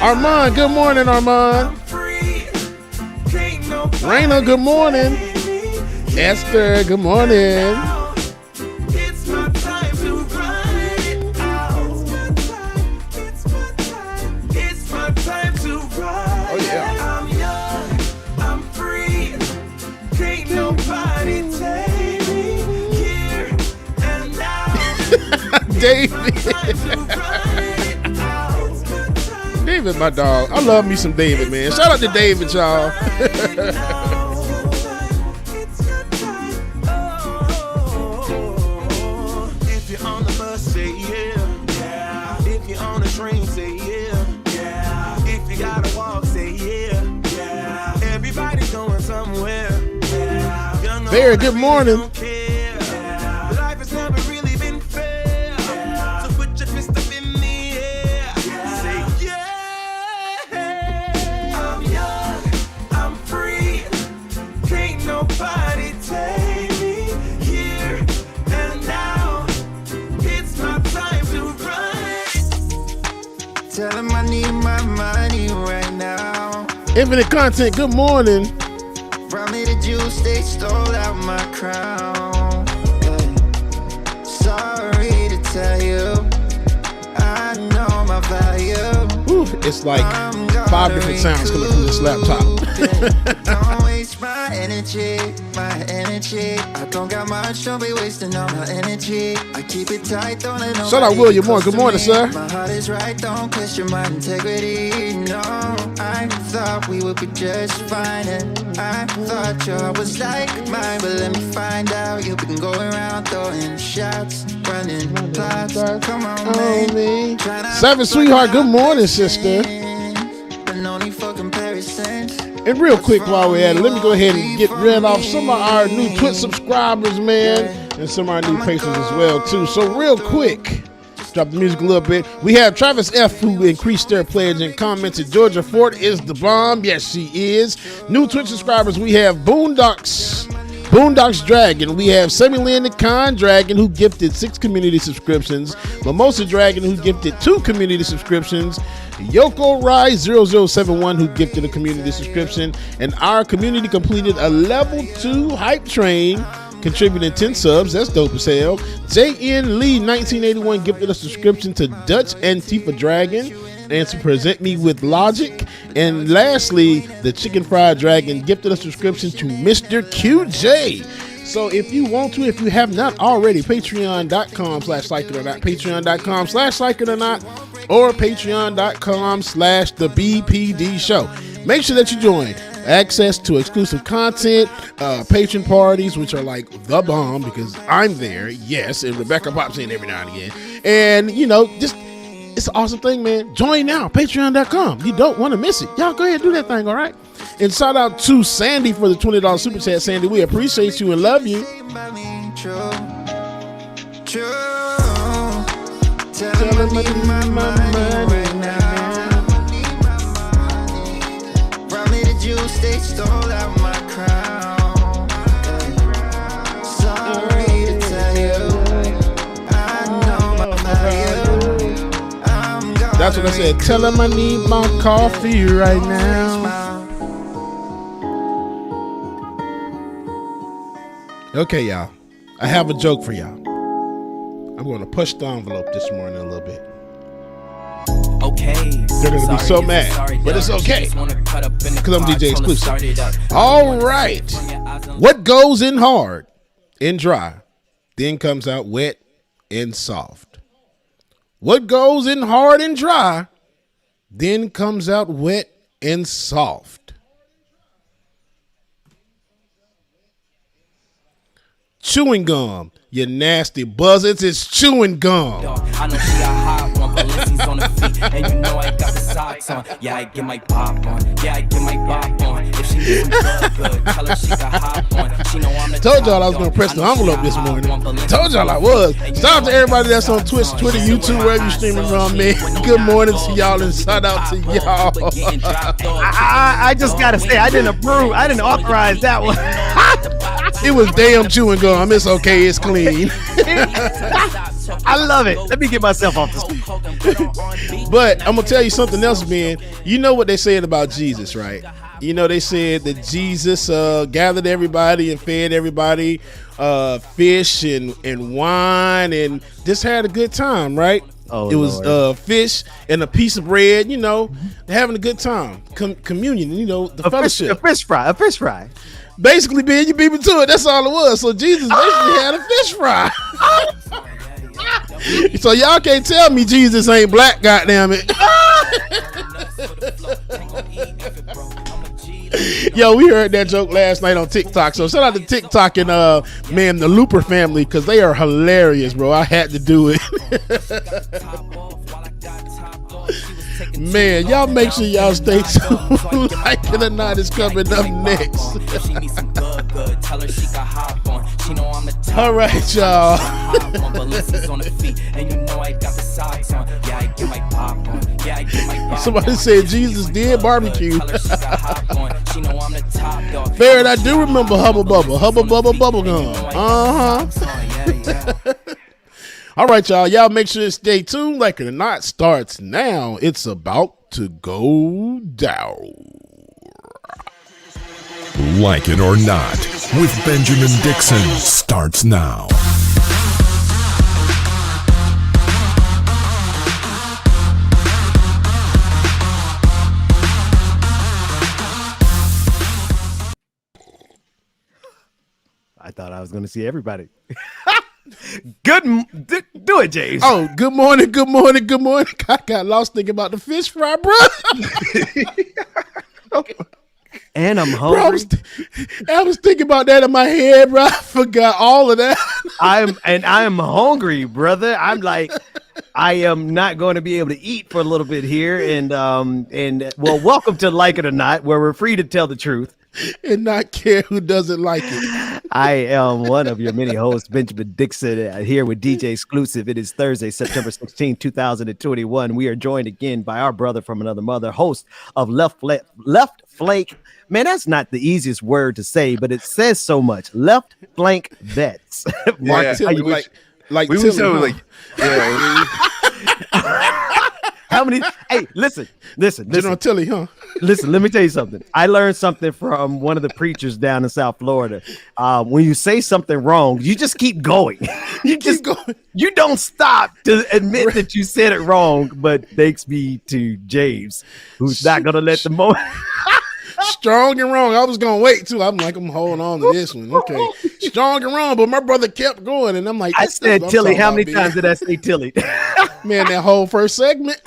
Armand, good morning, Armand. Raina, good morning. Esther, good morning. Oh, yeah. David. David, my dog. I love me some David, man. Shout out to David, y'all. If you're on the bus, say yeah. If you're on the train, say yeah. If you gotta walk, say yeah. Everybody's going somewhere. Barry, good morning. Life has never really been fair. So put your fist up in the air. Say yeah. I'm young, I'm free. Can't nobody take me here and now. It's my time to run. Tell him I need my money right now. Infinite Content, good morning. Brought me the juice, they stole out my crown. Yeah. Sorry to tell you, I know my value. Ooh, it's like 5 different sounds coming from this laptop. Don't waste my energy. I don't got much, don't be wasting all my energy. I keep it tight, don't let nobody. Shout out William Moore. Good morning, sir. My heart is right, don't question my integrity. No, I thought we would be just fine, and I thought your heart was like mine, but let me find out you've been going around throwing shots, running plots. Come on, man. Seven, sweetheart. Good morning, sister. But no need for comparison. And real quick while we're at it, let me go ahead and get rid of some of our new Twitch subscribers, man, and some of our new patrons as well, too. So real quick, drop the music a little bit. We have Travis F., who increased their pledge and commented, Georgia Ford is the bomb. Yes, she is. New Twitch subscribers, we have Boondocks Dragon. We have Semi-Lynn the Con Dragon, who gifted 6 community subscriptions. Mimosa Dragon, who gifted 2 community subscriptions. Yoko Rai 0071, who gifted a community subscription. And our community completed a level 2 hype train, contributing 10 subs. That's dope as hell. JN Lee 1981 gifted a subscription to Dutch Antifa Dragon and to Present Me with Logic. And lastly, the Chicken Fried Dragon gifted a subscription to Mr. QJ. So if you want to, if you have not already, patreon.com/psychonaut, patreon.com/psychonaut, or patreon.com/the BPD show. Make sure that you join. Access to exclusive content, patron parties, which are like the bomb because I'm there, yes, and Rebecca pops in every now and again. And, you know, just, it's an awesome thing, man. Join now, patreon.com. You don't want to miss it. Y'all go ahead and do that thing, all right? And shout out to Sandy for the $20 super chat. Sandy, we appreciate you and love you. Tell him I need my money right now. Brought me the juice, they stole out my crown. Sorry to tell you, I know my value. That's what I said. Tell him I need my coffee right now. Okay, y'all. I have a joke for y'all. I'm going to push the envelope this morning a little bit. Okay. They're going to be so mad, but it's okay because I'm DJ exclusive. All right. What goes in hard and dry, then comes out wet and soft? What goes in hard and dry, then comes out wet and soft? Chewing gum. You nasty buzzards, it's chewing gum. I know she a hot one, but Lindsay's on the feet, and you know I got the socks on. Yeah, I get my pop on. Yeah, I get my bop on. If she needs some good, tell her she can hop on. She know I'm the Told y'all I was gonna press the envelope this morning. Told y'all I was. Shout out to everybody that's on Twitch, Twitter, YouTube, wherever you streaming from, man. Good morning to y'all and shout out to y'all. I just gotta say, I didn't approve. I didn't authorize that one. It was damn chewing gum. It's okay. It's clean. I love it. Let me get myself off the But I'm gonna tell you something else, man. You know what they said about Jesus, right? You know they said that Jesus gathered everybody and fed everybody fish and wine and just had a good time, right? Oh, it was fish and a piece of bread, you know, having a good time. Communion, you know, the fellowship. A fish fry. Basically, Ben, you beat me to it. That's all it was. So Jesus basically had a fish fry. So y'all can't tell me Jesus ain't black, goddamn it. Yo, we heard that joke last night on TikTok. So shout out to TikTok and man, the Looper family, because they are hilarious, bro. I had to do it. Man, y'all make sure y'all stay tuned. Like It or Not is coming up next. All right, y'all. Somebody said Jesus did barbecue. Fair, I do remember Hubba Bubba Bubble Gum. All right, y'all. Y'all make sure to stay tuned. Like It or Not starts now. It's about to go down. Like It or Not with Benjamin Dixon starts now. was going to see everybody. Do it, James. Oh, good morning. I got lost thinking about the fish fry, bro. And I'm hungry. Bro, I was thinking about that in my head, bro. I forgot all of that. I am hungry, brother. I'm like, I am not going to be able to eat for a little bit here. And well, welcome to Like It or Not, where we're free to tell the truth and not care who doesn't like it. I am one of your many hosts, Benjamin Dixon, here with DJ Exclusive. It is Thursday, September 16, 2021. We are joined again by our brother from another mother, host of Left Flank. Man, that's not the easiest word to say, but it says so much. Left Flank Vets. Marcus, yeah, how you like we Tilly, were like, yeah. How many? Hey, listen. General Tilly, huh? Listen, let me tell you something. I learned something from one of the preachers down in South Florida. When you say something wrong, you just keep going. You don't stop to admit that you said it wrong. But thanks be to James, who's not gonna let the moment. Strong and wrong. I was gonna wait too. I'm holding on to this one. Okay, strong and wrong, but my brother kept going, and I'm like, I said Tilly. How many times did I say Tilly? Man, that whole first segment.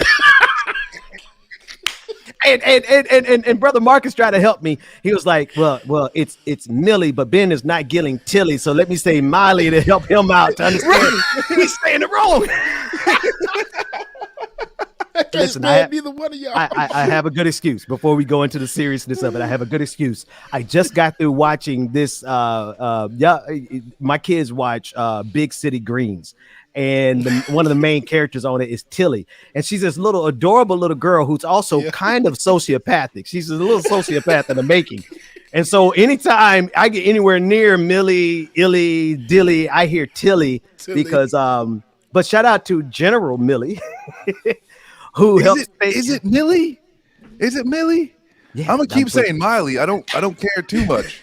And brother Marcus tried to help me. He was like, well, it's Millie, but Ben is not killing Tilly, so let me say Miley to help him out to understand. He's saying it wrong. Listen, neither one of y'all. I have a good excuse before we go into the seriousness of it. I have a good excuse. I just got through watching this. My kids watch Big City Greens. And one of the main characters on it is Tilly. And she's this little adorable little girl who's also kind of sociopathic. She's a little sociopath in the making. And so anytime I get anywhere near Millie, Illy, Dilly, I hear Tilly. Because, but shout out to General Millie, who helps. Is it Millie? Is it Millie? Yeah, I'm gonna keep saying Miley. I don't care too much.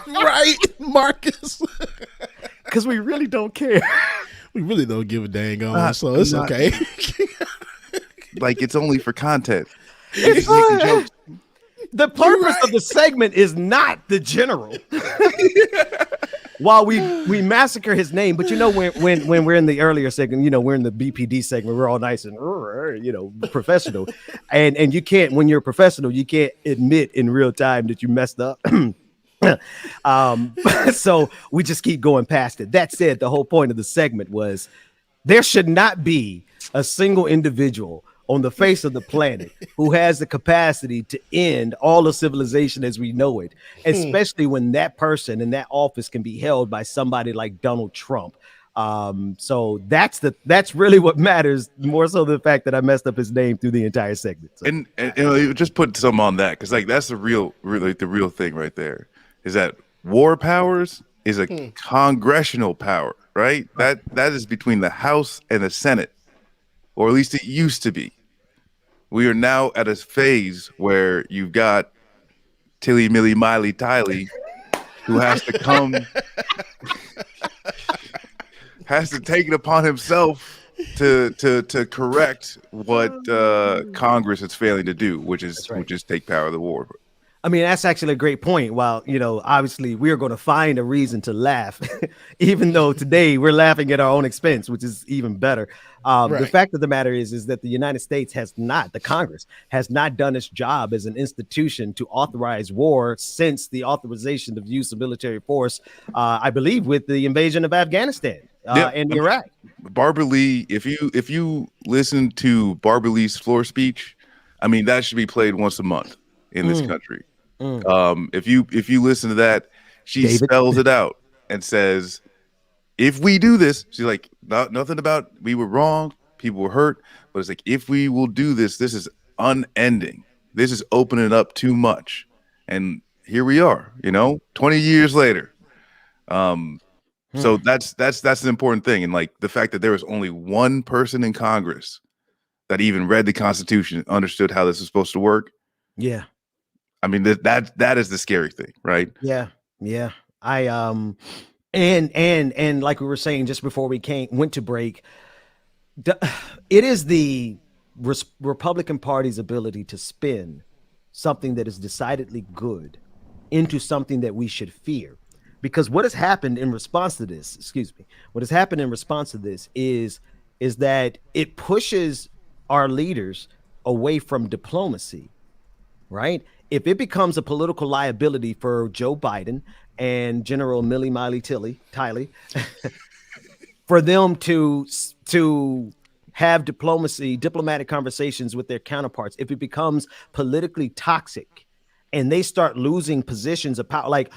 Right, Marcus. Because we really don't care. We really don't give a dang on, so it's okay. Like, it's only for content. It's making jokes. The purpose of the segment is not the general. While we massacre his name, but when we're in the earlier segment, we're in the BPD segment, we're all nice and professional, and you can't, when you're a professional, you can't admit in real time that you messed up. So we just keep going past it. That said, the whole point of the segment was there should not be a single individual on the face of the planet who has the capacity to end all of civilization as we know it, especially when that person in that office can be held by somebody like Donald Trump. So that's really what matters, more so than the fact that I messed up his name through the entire segment. So. And just put some on that, because that's the real thing right there. Is that war powers is a congressional power, right? That is between the House and the Senate, or at least it used to be. We are now at a phase where you've got Tilly, Millie, Miley, Tiley, who has to come, has to take it upon himself to correct what Congress is failing to do, which is take power of the war. I mean, that's actually a great point. While, obviously we are going to find a reason to laugh, even though today we're laughing at our own expense, which is even better. The fact of the matter is that the United States the Congress has not done its job as an institution to authorize war since the authorization of use of military force, I believe, with the invasion of Afghanistan and Iraq. Barbara Lee, if you listen to Barbara Lee's floor speech, I mean, that should be played once a month in this country. If you listen to that, she spells it out and says, if we do this, she's like, nothing about we were wrong, people were hurt, but it's like, if we will do this, this is unending. This is opening up too much. And here we are, 20 years later. So that's an important thing. And like the fact that there was only one person in Congress that even read the Constitution and understood how this is supposed to work. Yeah. I mean, that is the scary thing, right? Yeah. I and like we were saying just before we went to break, it is the Republican Party's ability to spin something that is decidedly good into something that we should fear. because what has happened in response to this, what has happened in response to this is that it pushes our leaders away from diplomacy, right? If it becomes a political liability for Joe Biden and General Millie Miley Tiley for them to have diplomatic conversations with their counterparts, if it becomes politically toxic and they start losing positions of power, like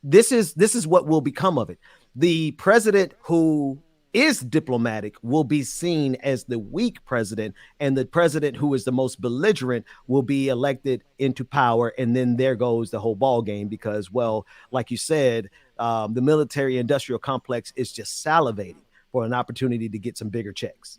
this is what will become of it. The president who is diplomatic will be seen as the weak president, and the president who is the most belligerent will be elected into power. And then there goes the whole ball game, because, well, like you said, the military industrial complex is just salivating for an opportunity to get some bigger checks.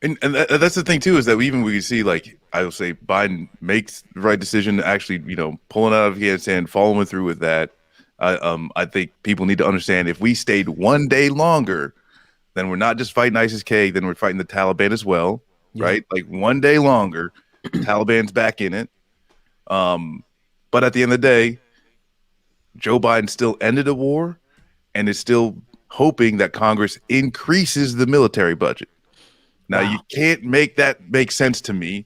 And that's the thing too, is that we can see, like, I will say, Biden makes the right decision, actually, pulling out of Afghanistan, following through with that. I think people need to understand, if we stayed one day longer, then we're not just fighting ISIS-K, then we're fighting the Taliban as well, right? Like, one day longer, Taliban's back in it. But at the end of the day, Joe Biden still ended a war and is still hoping that Congress increases the military budget. Now, you can't make that make sense to me,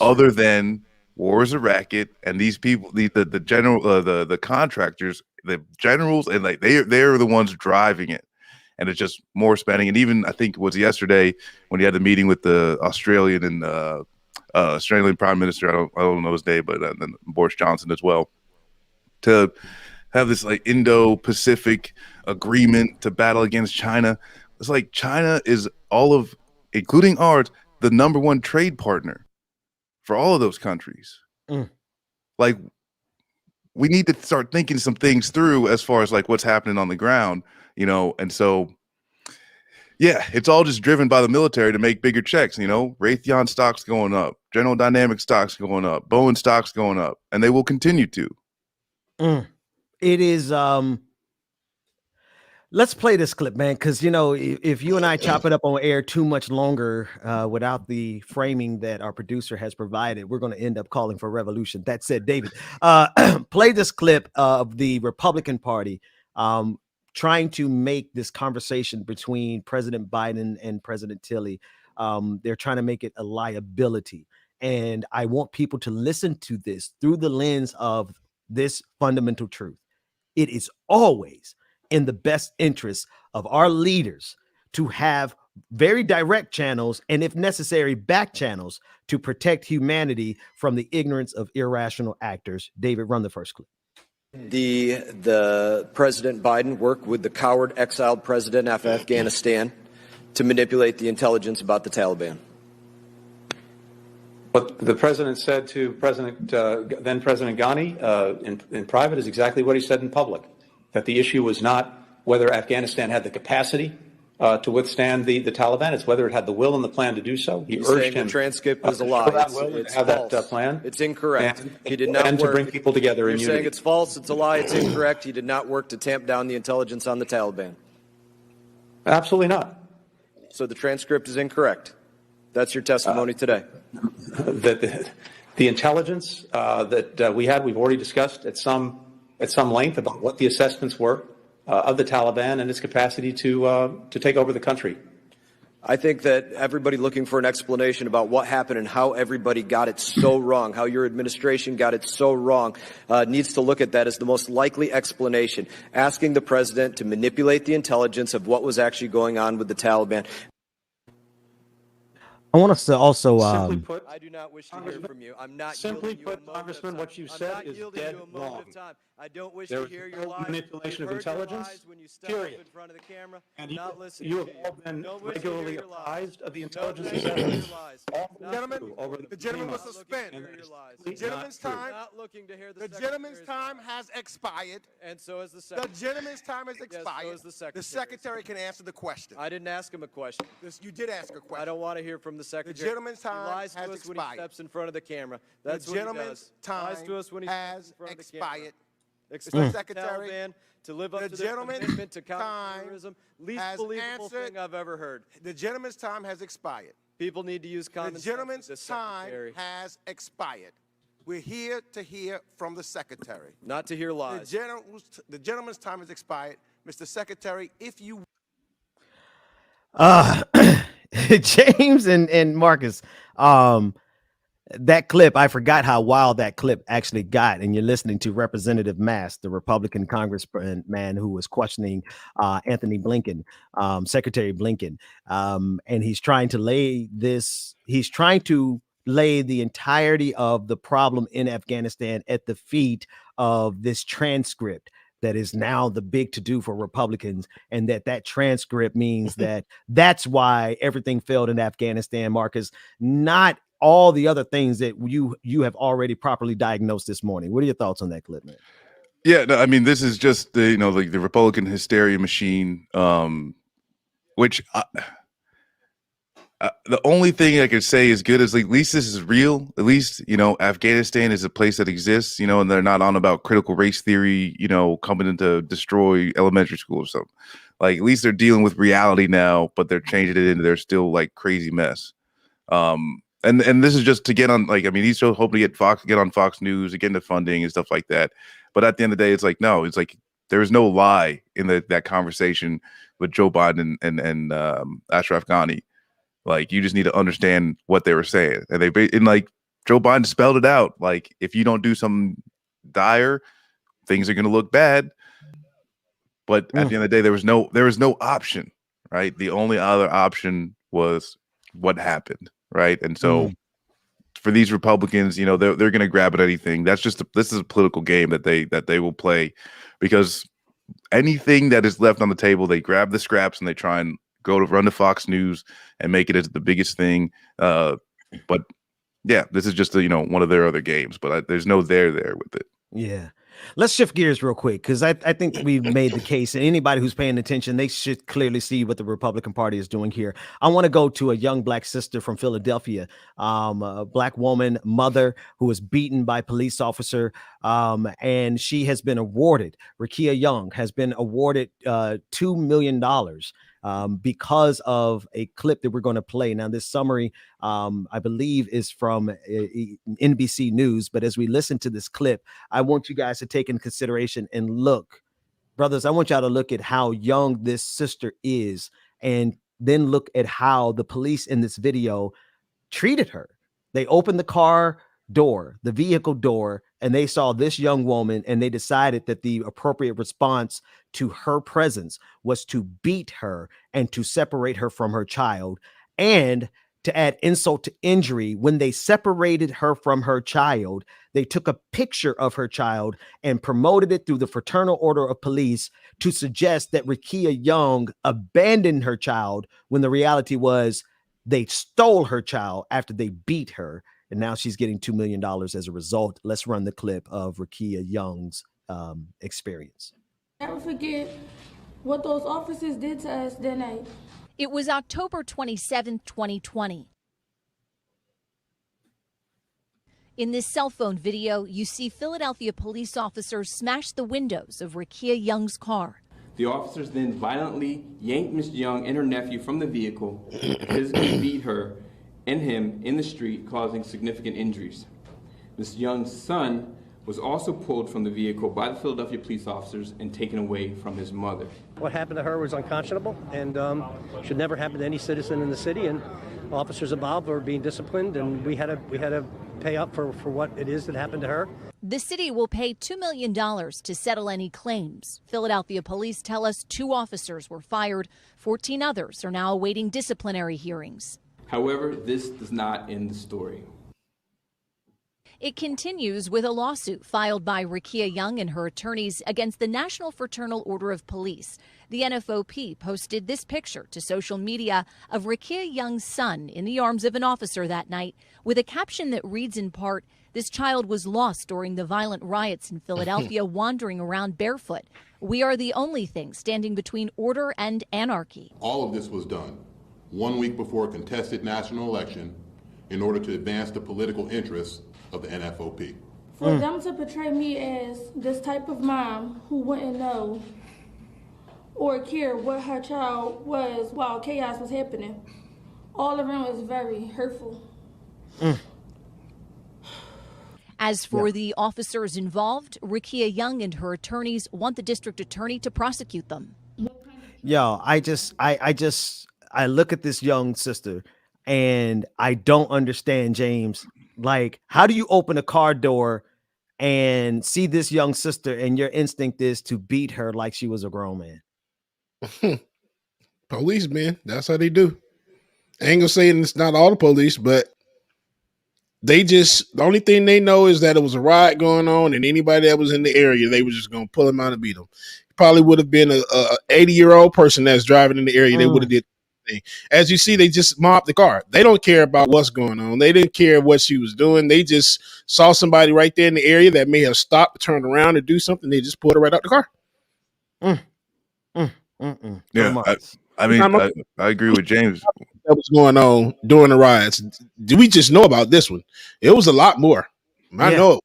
other than war is a racket, and these people, the general, the contractors, the generals, and like they're the ones driving it, and it's just more spending. And even, I think it was yesterday when he had the meeting with the Australian Prime Minister, I don't know his name, but then Boris Johnson as well, to have this like Indo-Pacific agreement to battle against China. It's like China is including ours, the #1 trade partner for all of those countries. Like, we need to start thinking some things through as far as like what's happening on the ground, and so, yeah, it's all just driven by the military to make bigger checks. Raytheon stocks going up, General Dynamics stocks going up, Boeing stocks going up, and they will continue to. It is, let's play this clip, man, because, if you and I chop it up on air too much longer without the framing that our producer has provided, we're going to end up calling for revolution. That said, David, play this clip of the Republican Party trying to make this conversation between President Biden and President Tilly. They're trying to make it a liability. And I want people to listen to this through the lens of this fundamental truth. It is always in the best interest of our leaders to have very direct channels, and if necessary, back channels, to protect humanity from the ignorance of irrational actors. David, run the first clip. The President Biden worked with the coward exiled president of Afghanistan to manipulate the intelligence about the Taliban. What the president said to then President Ghani in private is exactly what he said in public. That the issue was not whether Afghanistan had the capacity to withstand the Taliban, it's whether it had the will and the plan to do so. He urged him. The transcript is a lie. It's have false. That plan. It's incorrect. He did not work to bring people together in unity. You're saying it's false. It's a lie. It's incorrect. He did not work to tamp down the intelligence on the Taliban. Absolutely not. So the transcript is incorrect. That's your testimony today. The intelligence that we had, we've already discussed at some length about what the assessments were of the Taliban and its capacity to take over the country. I think that everybody looking for an explanation about what happened and how everybody got it so wrong, how your administration got it so wrong, needs to look at that as the most likely explanation, asking the president to manipulate the intelligence of what was actually going on with the Taliban. I want us to also. Simply put, I do not wish to hear from you. I'm not. Simply put, Congressman, what you said is dead wrong. I don't wish to hear your lies. Manipulation of intelligence. Period. In front of the camera, and you have all been regularly apprised of the intelligence assessments. The gentleman was suspended. The gentleman's time has expired. And so is the secretary. The gentleman's time has expired. Yes, so is the secretary can answer the question. I didn't ask him a question. You did ask a question. I don't want to hear from the secretary. The gentleman's time he lies has to us expired. when he steps in front of the camera. That's the what gentleman's he does. time Lies to us when he has steps in front of the expired. camera. The Expect secretary, Taliban to live up the to their gentleman's commitment to time counterterrorism. Least has believable answered. thing I've ever heard. The gentleman's time has expired. People need to use common The sense. gentleman's with this time secretary. has expired. We're here to hear from the Secretary. Not to hear lies. The gentleman's time has expired. Mr. Secretary, if you... James and Marcus, that clip, I forgot how wild that clip actually got. And you're listening to Representative Mass, the Republican congressman who was questioning Anthony Blinken, Secretary Blinken. And he's trying to lay the entirety of the problem in Afghanistan at the feet of this transcript that is now the big to-do for Republicans, and that transcript means that's why everything failed in Afghanistan, Marcus, not all the other things that you have already properly diagnosed this morning. What are your thoughts on that clip, man? Yeah, no, I mean, this is just the the Republican hysteria machine, which the only thing I could say is good is at least this is real. At least, Afghanistan is a place that exists, and they're not on about critical race theory, coming in to destroy elementary school or something. Like, at least they're dealing with reality now, but they're changing it into their still like crazy mess. And this is just to get on, he's still hoping to get on Fox News, to get into funding and stuff like that. But at the end of the day, it's like, no, it's like there is no lie in that conversation with Joe Biden and Ashraf Ghani. Like, you just need to understand what they were saying. And Joe Biden spelled it out. Like, if you don't do something dire, things are going to look bad. But at the end of the day, there was no option, right? The only other option was what happened, right? And so for these Republicans, they're going to grab at anything. This is a political game that they will play, because anything that is left on the table, they grab the scraps and they try and run to Fox News and make it as the biggest thing. But yeah, this is just one of their other games, but there's no there with it. Yeah. Let's shift gears real quick, because I think we've made the case, and anybody who's paying attention, they should clearly see what the Republican Party is doing here. I want to go to a young black sister from Philadelphia, a black woman, mother, who was beaten by a police officer, and she has been awarded, Rekia Young has been awarded $2 million because of a clip that we're going to play. Now, this summary, I believe, is from NBC News. But as we listen to this clip, I want you guys to take into consideration and look, brothers, I want y'all to look at how young this sister is, and then look at how the police in this video treated her. They opened the car door, the vehicle door, and they saw this young woman, and they decided that the appropriate response to her presence was to beat her and to separate her from her child. And to add insult to injury, when they separated her from her child, they took a picture of her child and promoted it through the Fraternal Order of Police to suggest that Rekia Young abandoned her child, when the reality was they stole her child after they beat her. And now she's getting $2 million as a result. Let's run the clip of Rekia Young's experience. Never forget what those officers did to us that night. It was October 27, 2020. In this cell phone video, you see Philadelphia police officers smash the windows of Rekia Young's car. The officers then violently yanked Ms. Young and her nephew from the vehicle, physically beat her and him in the street, causing significant injuries. Ms. Young's son was also pulled from the vehicle by the Philadelphia police officers and taken away from his mother. What happened to her was unconscionable and should never happen to any citizen in the city, and officers involved were being disciplined, and we had to pay up for what it is that happened to her. The city will pay $2 million to settle any claims. Philadelphia police tell us 2 officers were fired. 14 others are now awaiting disciplinary hearings. However, this does not end the story. It continues with a lawsuit filed by Rekia Young and her attorneys against the National Fraternal Order of Police. The NFOP posted this picture to social media of Rekia Young's son in the arms of an officer that night, with a caption that reads in part, "This child was lost during the violent riots in Philadelphia, wandering around barefoot. We are the only thing standing between order and anarchy." All of this was done 1 week before a contested national election in order to advance the political interests of the NFOP. For them to portray me as this type of mom who wouldn't know or care what her child was while chaos was happening, all around was very hurtful. As for the officers involved, Rikia Young and her attorneys want the district attorney to prosecute them. Yo, I look at this young sister and I don't understand, James. Like, how do you open a car door and see this young sister and your instinct is to beat her like she was a grown man? Police, man. That's how they do. I ain't gonna say it's not all the police, but the only thing they know is that it was a riot going on, and anybody that was in the area, they were just gonna pull him out and beat him. Probably would have been a 80-year-old person that's driving in the area. They would have did the thing. As you see, they just mobbed the car. They don't care about what's going on. They didn't care what she was doing. They just saw somebody right there in the area that may have stopped, turned around, and do something. They just pulled her right out the car. Yeah, I mean, I agree with James. That was going on during the riots. Do we just know about this one? It was a lot more. I know.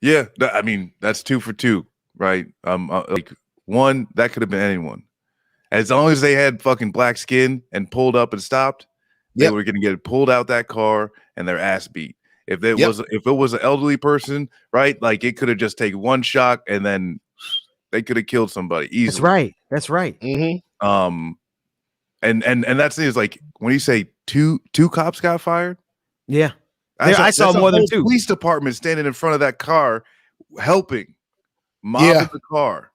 Yeah, I mean, that's 2 for 2, right? Like one that could have been anyone, as long as they had fucking black skin and pulled up and stopped. They were going to get pulled out that car and their ass beat. If it was an elderly person, right? Like it could have just taken one shot and then they could have killed somebody easily. That's right. Mm-hmm. And that's it. Is like when you say two cops got fired. Yeah, I saw more than 2. Police department standing in front of that car, helping mobbing the car.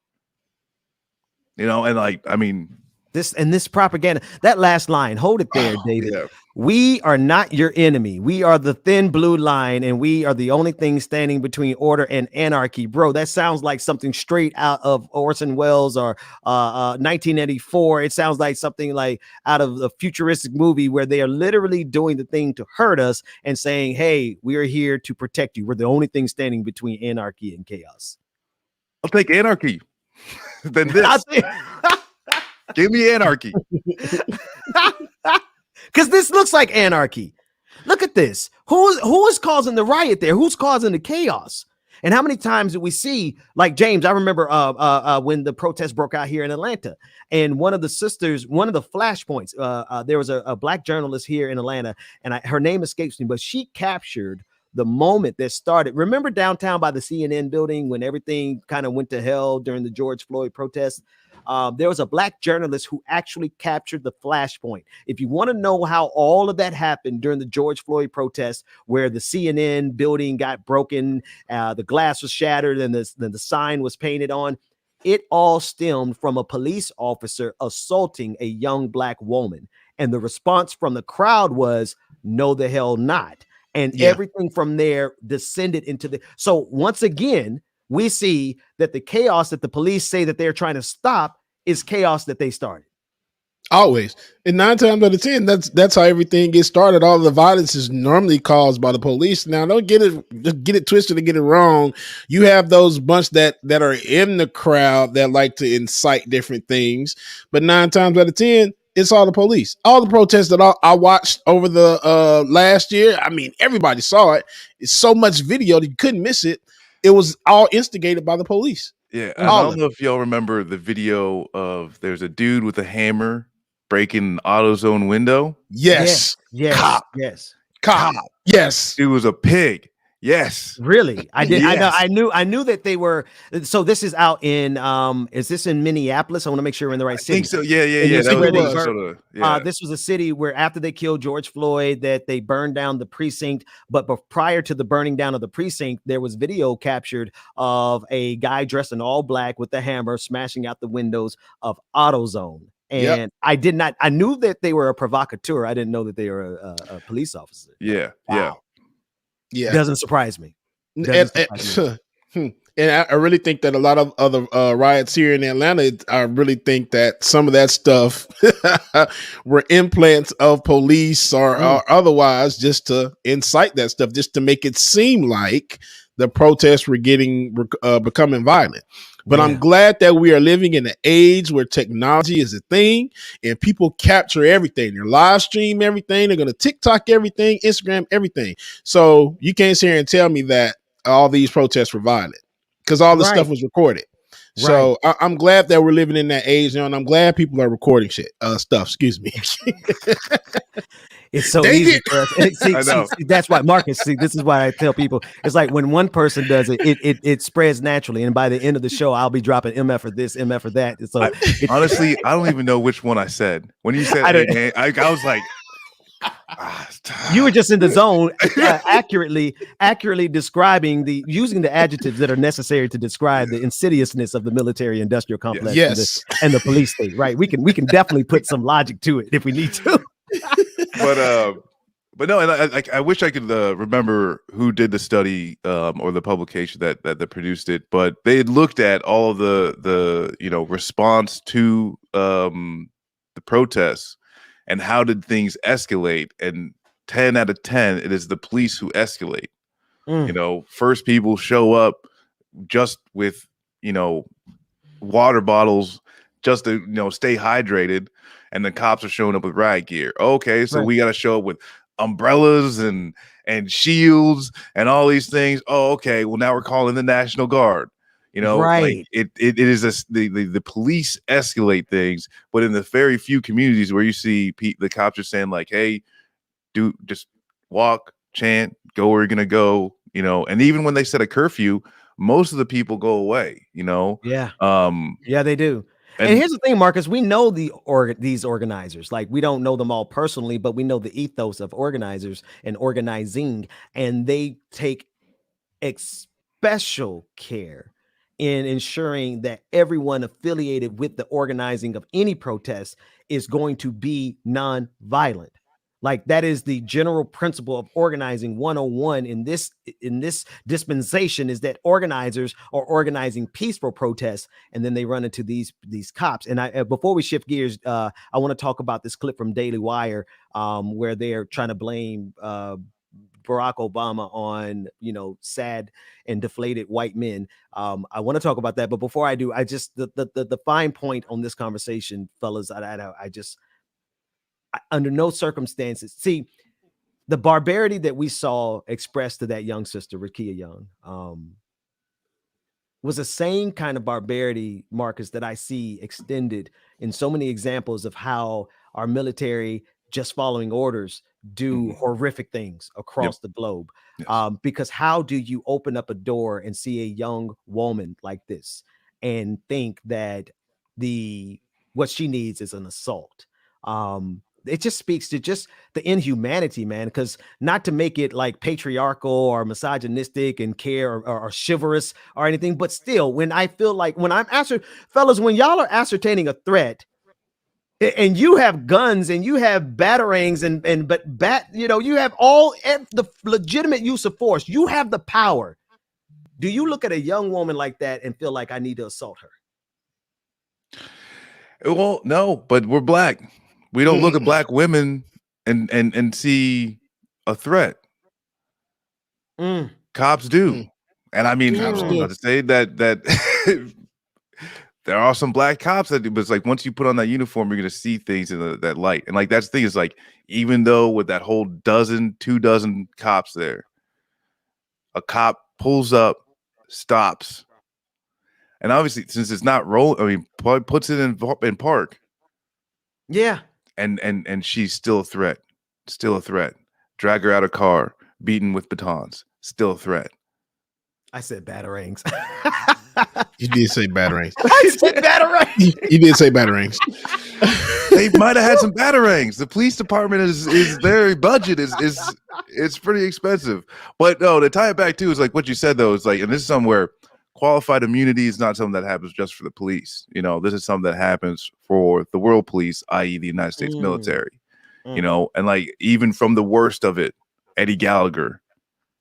You know, and like I mean, this propaganda. That last line, hold it there, David. Yeah. We are not your enemy. We are the thin blue line, and we are the only thing standing between order and anarchy. Bro, that sounds like something straight out of Orson Welles or 1984. It sounds like something like out of a futuristic movie where they are literally doing the thing to hurt us and saying, hey, we are here to protect you. We're the only thing standing between anarchy and chaos. I'll take anarchy. Then this. Give me anarchy. Because this looks like anarchy. Look at this. Who is causing the riot there? Who's causing the chaos? And how many times did we see, like James, I remember when the protest broke out here in Atlanta, and one of the flashpoints, there was a black journalist here in Atlanta, and her name escapes me, but she captured the moment that started. Remember downtown by the CNN building when everything kind of went to hell during the George Floyd protests? There was a black journalist who actually captured the flashpoint. If you want to know how all of that happened during the George Floyd protest, where the CNN building got broken, the glass was shattered, and the sign was painted on, it all stemmed from a police officer assaulting a young black woman. And the response from the crowd was, no, the hell not. And everything from there descended into the. So once again, we see that the chaos that the police say that they're trying to stop is chaos that they started. Always. And 9 times out of 10, that's how everything gets started. All the violence is normally caused by the police. Now, don't get it twisted and get it wrong. You have those bunch that are in the crowd that like to incite different things. But 9 times out of 10, it's all the police. All the protests that I watched over the last year, I mean, everybody saw it. It's so much video that you couldn't miss it. It was all instigated by the police. Yeah, I don't know if y'all remember the video of there's a dude with a hammer breaking an AutoZone window. Yes. Cop. Yes. He was a pig. Yes. Really? I did. Yes. I knew that they were. So this is out in is this in Minneapolis? I want to make sure we're in the right city. I think so. Yeah. This was a city where after they killed George Floyd, that they burned down the precinct. But prior to the burning down of the precinct, there was video captured of a guy dressed in all black with a hammer smashing out the windows of AutoZone. And I knew that they were a provocateur. I didn't know that they were a police officer. Yeah. Wow. Yeah. Doesn't surprise me. And I really think that a lot of other riots here in Atlanta, I really think that some of that stuff were implants of police or otherwise, just to incite that stuff, just to make it seem like the protests were becoming violent. But I'm glad that we are living in an age where technology is a thing and people capture everything. They live stream everything. They're going to TikTok everything, Instagram everything. So you can't sit here and tell me that all these protests were violent because all this stuff was recorded. So I'm glad that we're living in that age now, and I'm glad people are recording stuff. Excuse me. It's so Dang easy it. for us. See, that's why, Marcus. See, this is why I tell people it's like when one person does it, it spreads naturally, and by the end of the show, I'll be dropping MF for this, MF for that. So Honestly, I don't even know which one I said. When you said, "Hey, man," I was like, you were just in the zone, accurately describing using the adjectives that are necessary to describe the insidiousness of the military-industrial complex and the police state. Right? We can definitely put some logic to it if we need to. But no, and I wish I could remember who did the study or the publication that produced it. But they had looked at all of the response to the protests and how did things escalate. And 10 out of 10, it is the police who escalate. First people show up just with water bottles just to stay hydrated, and the cops are showing up with riot gear. Okay, so we got to show up with umbrellas and shields and all these things. Oh, okay. Well, now we're calling the National Guard. Like it is the police escalate things, but in the very few communities where you see the cops are saying like, "Hey, just walk, chant, go where you're gonna go," and even when they set a curfew, most of the people go away. Yeah, they do. And here's the thing, Marcus, we know these organizers. Like, we don't know them all personally, but we know the ethos of organizers and organizing, and they take special care in ensuring that everyone affiliated with the organizing of any protest is going to be non-violent. Like, that is the general principle of organizing 101 in this dispensation, is that organizers are organizing peaceful protests, and then they run into these cops. And before we shift gears, I want to talk about this clip from Daily Wire, where they're trying to blame Barack Obama on sad and deflated white men. I want to talk about that, but before I do, I just the fine point on this conversation, fellas, under no circumstances. See, the barbarity that we saw expressed to that young sister, Rakia Young, was the same kind of barbarity, Marcus, that I see extended in so many examples of how our military, just following orders, do horrific things across the globe. Because how do you open up a door and see a young woman like this and think that what she needs is an assault? It just speaks to just the inhumanity, man, because not to make it like patriarchal or misogynistic and or chivalrous or anything, but still, when I feel like when fellas, when y'all are ascertaining a threat and you have guns and you have batarangs you have all the legitimate use of force, you have the power. Do you look at a young woman like that and feel like I need to assault her? Well, no, but we're black. We don't look at black women and see a threat. Cops do. And I mean, I was about to say that there are some black cops that do, but it's like once you put on that uniform, you're going to see things in that light. And like that's the thing is like, even though with that whole 2 dozen cops there, a cop pulls up, stops. And obviously, since it's not puts it in park. Yeah. And she's still a threat. Still a threat. Drag her out of car, beaten with batons. Still a threat. I said batarangs. You did say batarangs. I said batarangs. You did say batarangs. They might have had some batarangs. The police department is their budget is it's pretty expensive. But no, to tie it back to is like what you said though, is like, and this is somewhere qualified immunity is not something that happens just for the police. This is something that happens for the world police, i.e. the United States military. And like even from the worst of it, Eddie Gallagher,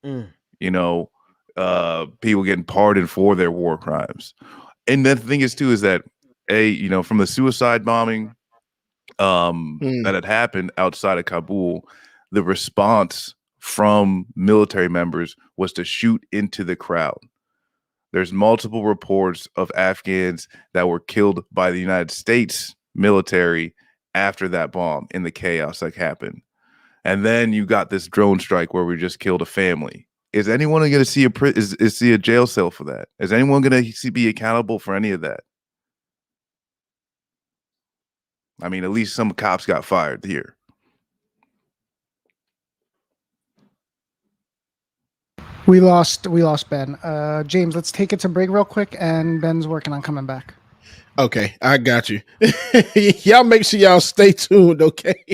people getting pardoned for their war crimes. And then the thing is too is that from the suicide bombing that had happened outside of Kabul, the response from military members was to shoot into the crowd. There's multiple reports of Afghans that were killed by the United States military after that bomb in the chaos that happened. And then you got this drone strike where we just killed a family Is anyone going to see a jail cell for that? Is anyone going to be accountable for any of that? I mean, at least some cops got fired here. We lost Ben. James, let's take it to break real quick, and Ben's working on coming back. Okay, I got you. Y'all make sure y'all stay tuned, okay?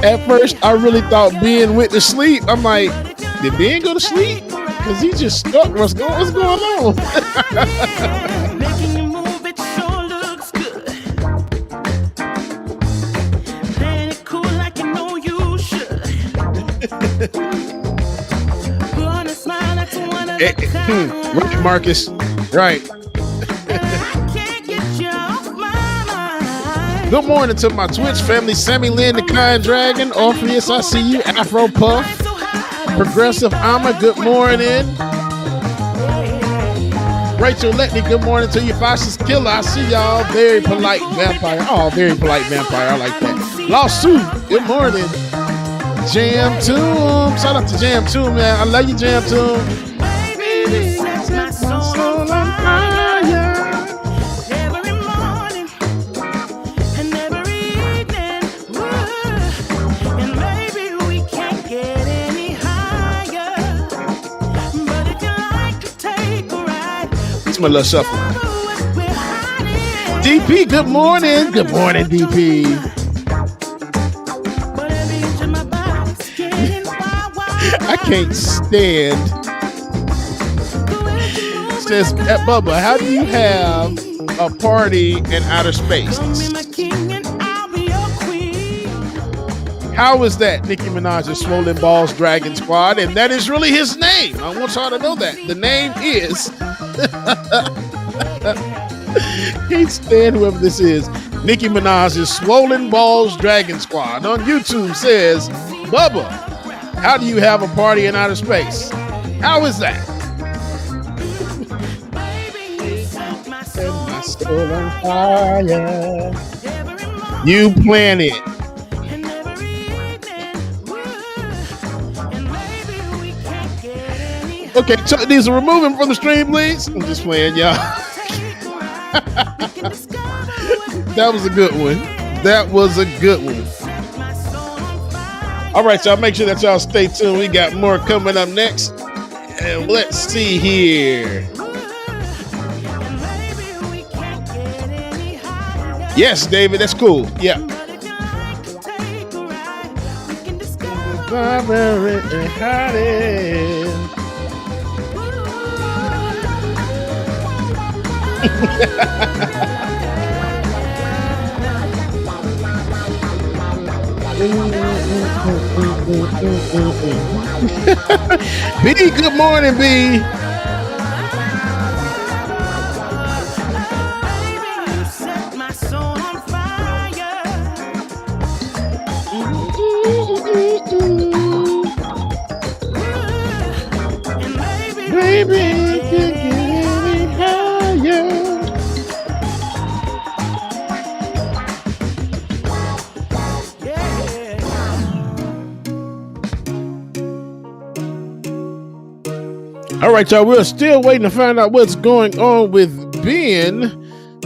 At first, I really thought Ben went to sleep. I'm like, did Ben go to sleep? Because he just stuck. What's going on? Right, Marcus. Right. Good morning to my Twitch family, Sammy Lynn, the Kind Dragon, Orpheus, I see you, Afro Puff, Progressive Alma, good morning. Rachel Letney, good morning to you, Foster's Killer, I see y'all, very polite vampire. Oh, very polite vampire, I like that. Lawsuit, good morning. Jam Tomb, shout out to Jam Tomb, man, I love you, Jam Tomb. Baby, set my soul on fire. My little shuffle. DP, good morning. Good morning, DP. I can't stand. Says at Bubba, how do you have a party in outer space? How is that Nicki Minaj's Swollen Balls Dragon Squad? And that is really his name. I want y'all to know that. The name is can't stand whoever this is. Nicki Minaj's Swollen Balls Dragon Squad on YouTube says, Bubba, how do you have a party in outer space? How is that? Set my soul on fire. You plan it. Okay, Chuck needs to remove him from the stream, please. I'm just playing, y'all. That was a good one. That was a good one. All right, y'all, make sure that y'all stay tuned. We got more coming up next. And let's see here. Yes, David, that's cool. Yeah. B, good morning, B. Baby, can get any higher. All right, y'all, we're still waiting to find out what's going on with Ben.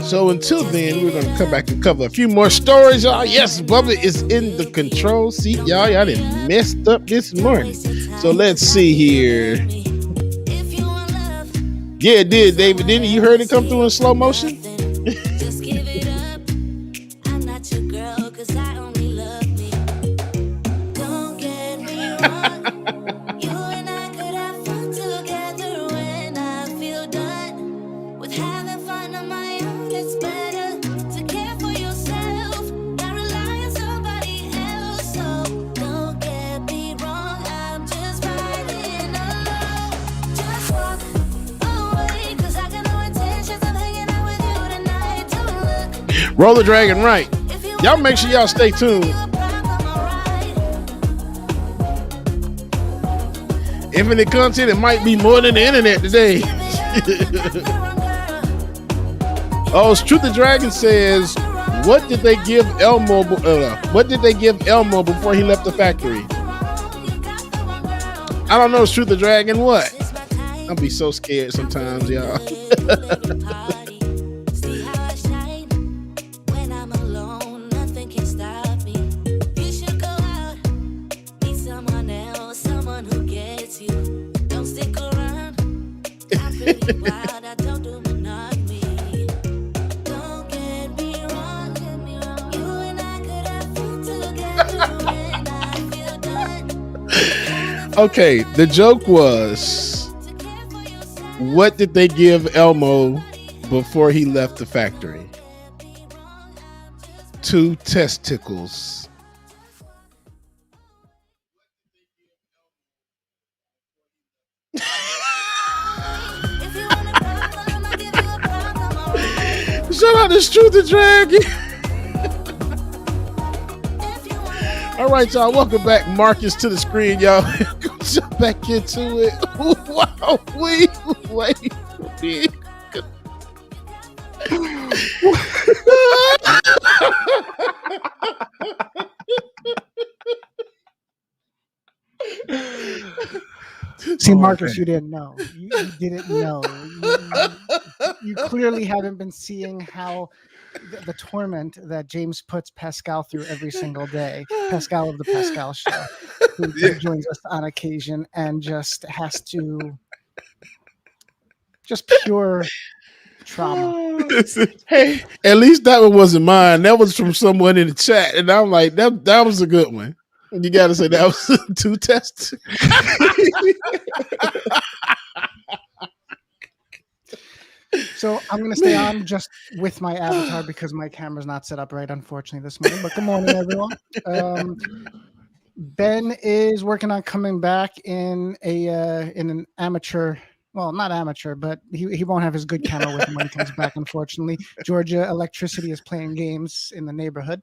So until then, we're going to come back and cover a few more stories, y'all. Yes, Bubba is in the control seat, y'all. Y'all done messed up this morning. So let's see here. Yeah, it did, David. Didn't you heard it come through in slow motion? Roll the Dragon, right. Y'all make sure y'all stay tuned. Infinite content, it might be more than the internet today. Oh, Truth the Dragon says, what did they give Elmo? What did they give Elmo before he left the factory? I don't know, Truth the Dragon. What? I'll be so scared sometimes, y'all. Okay, the joke was, what did they give Elmo before he left the factory? 2 testicles. Shout out to Truth the Dragon. All right, y'all. Welcome back, Marcus, to the screen, y'all. Go jump back into it. Wow, wait. See, Marcus, you didn't know. You didn't know. You clearly haven't been seeing how the torment that James puts Pascal through every single day. Pascal of the Pascal Show, who joins us on occasion and just has to pure trauma. Hey, at least that one wasn't mine. That was from someone in the chat, and I'm like, that was a good one. And you got to say that was 2 tests. So I'm going to stay on just with my avatar because my camera's not set up right, unfortunately, this morning. But good morning, everyone. Ben is working on coming back in an amateur. Well, not amateur, but he won't have his good camera with him when he comes back, unfortunately. Georgia Electricity is playing games in the neighborhood.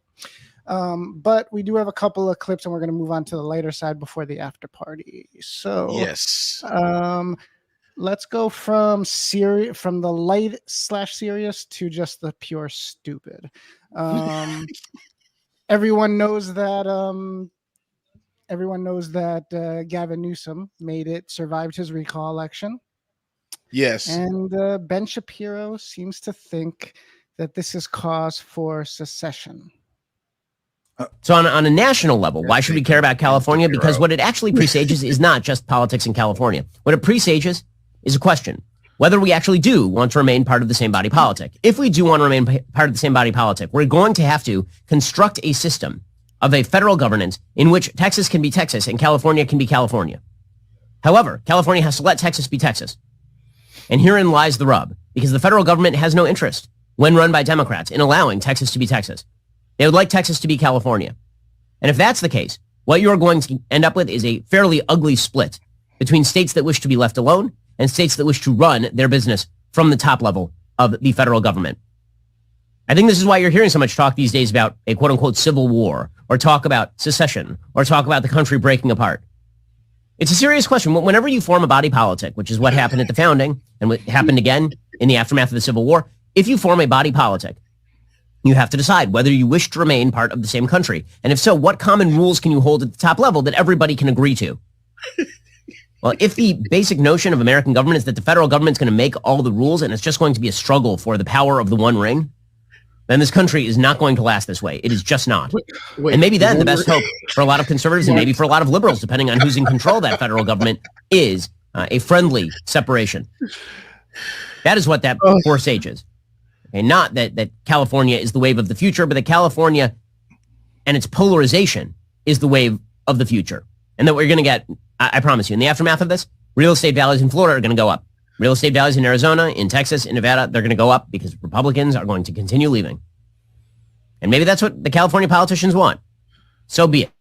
But we do have a couple of clips, and we're going to move on to the lighter side before the after party. So yes. Let's go from the light / serious to just the pure stupid. Everyone knows that Gavin Newsom survived his recall election. Yes. And Ben Shapiro seems to think that this is cause for secession. So on a national level, why should we care about California? Because what it actually presages is not just politics in California. What it presages is a question, whether we actually do want to remain part of the same body politic. If we do want to remain part of the same body politic, we're going to have to construct a system of a federal governance in which Texas can be Texas and California can be California. However, California has to let Texas be Texas. And herein lies the rub, because the federal government has no interest, when run by Democrats, in allowing Texas to be Texas. They would like Texas to be California. And if that's the case, what you're going to end up with is a fairly ugly split between states that wish to be left alone and states that wish to run their business from the top level of the federal government. I think this is why you're hearing so much talk these days about a quote-unquote civil war, or talk about secession, or talk about the country breaking apart. It's a serious question. Whenever you form a body politic, which is what happened at the founding and what happened again in the aftermath of the Civil War, if you form a body politic, you have to decide whether you wish to remain part of the same country. And if so, what common rules can you hold at the top level that everybody can agree to? Well, if the basic notion of American government is that the federal government's going to make all the rules and it's just going to be a struggle for the power of the one ring, then this country is not going to last this way. It is just not. And maybe then the best hope for a lot of conservatives and maybe for a lot of liberals, depending on who's in control of that federal government, is a friendly separation. That is what that foresages. And not that California is the wave of the future, but that California and its polarization is the wave of the future. And that we're going to get, I promise you, in the aftermath of this, real estate values in Florida are going to go up. Real estate values in Arizona, in Texas, in Nevada, they're going to go up because Republicans are going to continue leaving. And maybe that's what the California politicians want. So be it.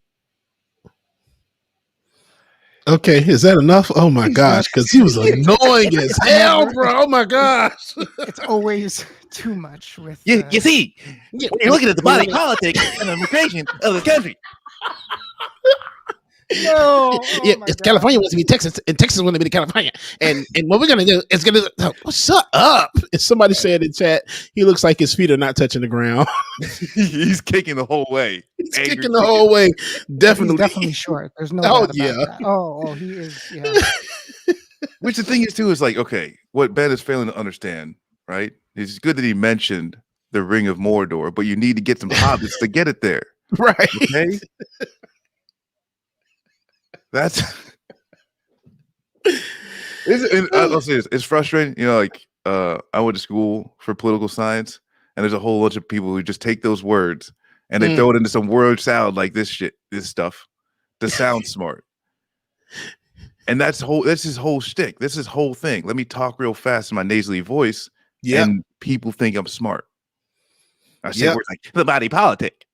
Okay, is that enough? Oh my gosh, because he was annoying as hell, bro. Oh my gosh. It's always too much with. You see, when you're looking at the body politic and the immigration of the country. No, California wants to be Texas, and Texas wants to be California. And what we're gonna do is shut up. If somebody said in chat, he looks like his feet are not touching the ground. He's kicking the whole way. He's kicking the whole way. Definitely, He's definitely short. There's no. Oh doubt yeah. about that. Oh, he is. Yeah. Which the thing is too is like, okay, what Ben is failing to understand, right? It's good that he mentioned the Ring of Mordor, but you need to get some hobbits to get it there, right? Okay. That's I'll say this, it's frustrating. You know, like I went to school for political science, and there's a whole bunch of people who just take those words and they throw it into some word salad like this stuff to sound smart. And that's his whole shtick. This is his whole thing. Let me talk real fast in my nasally voice, and people think I'm smart. I say words like the body politic.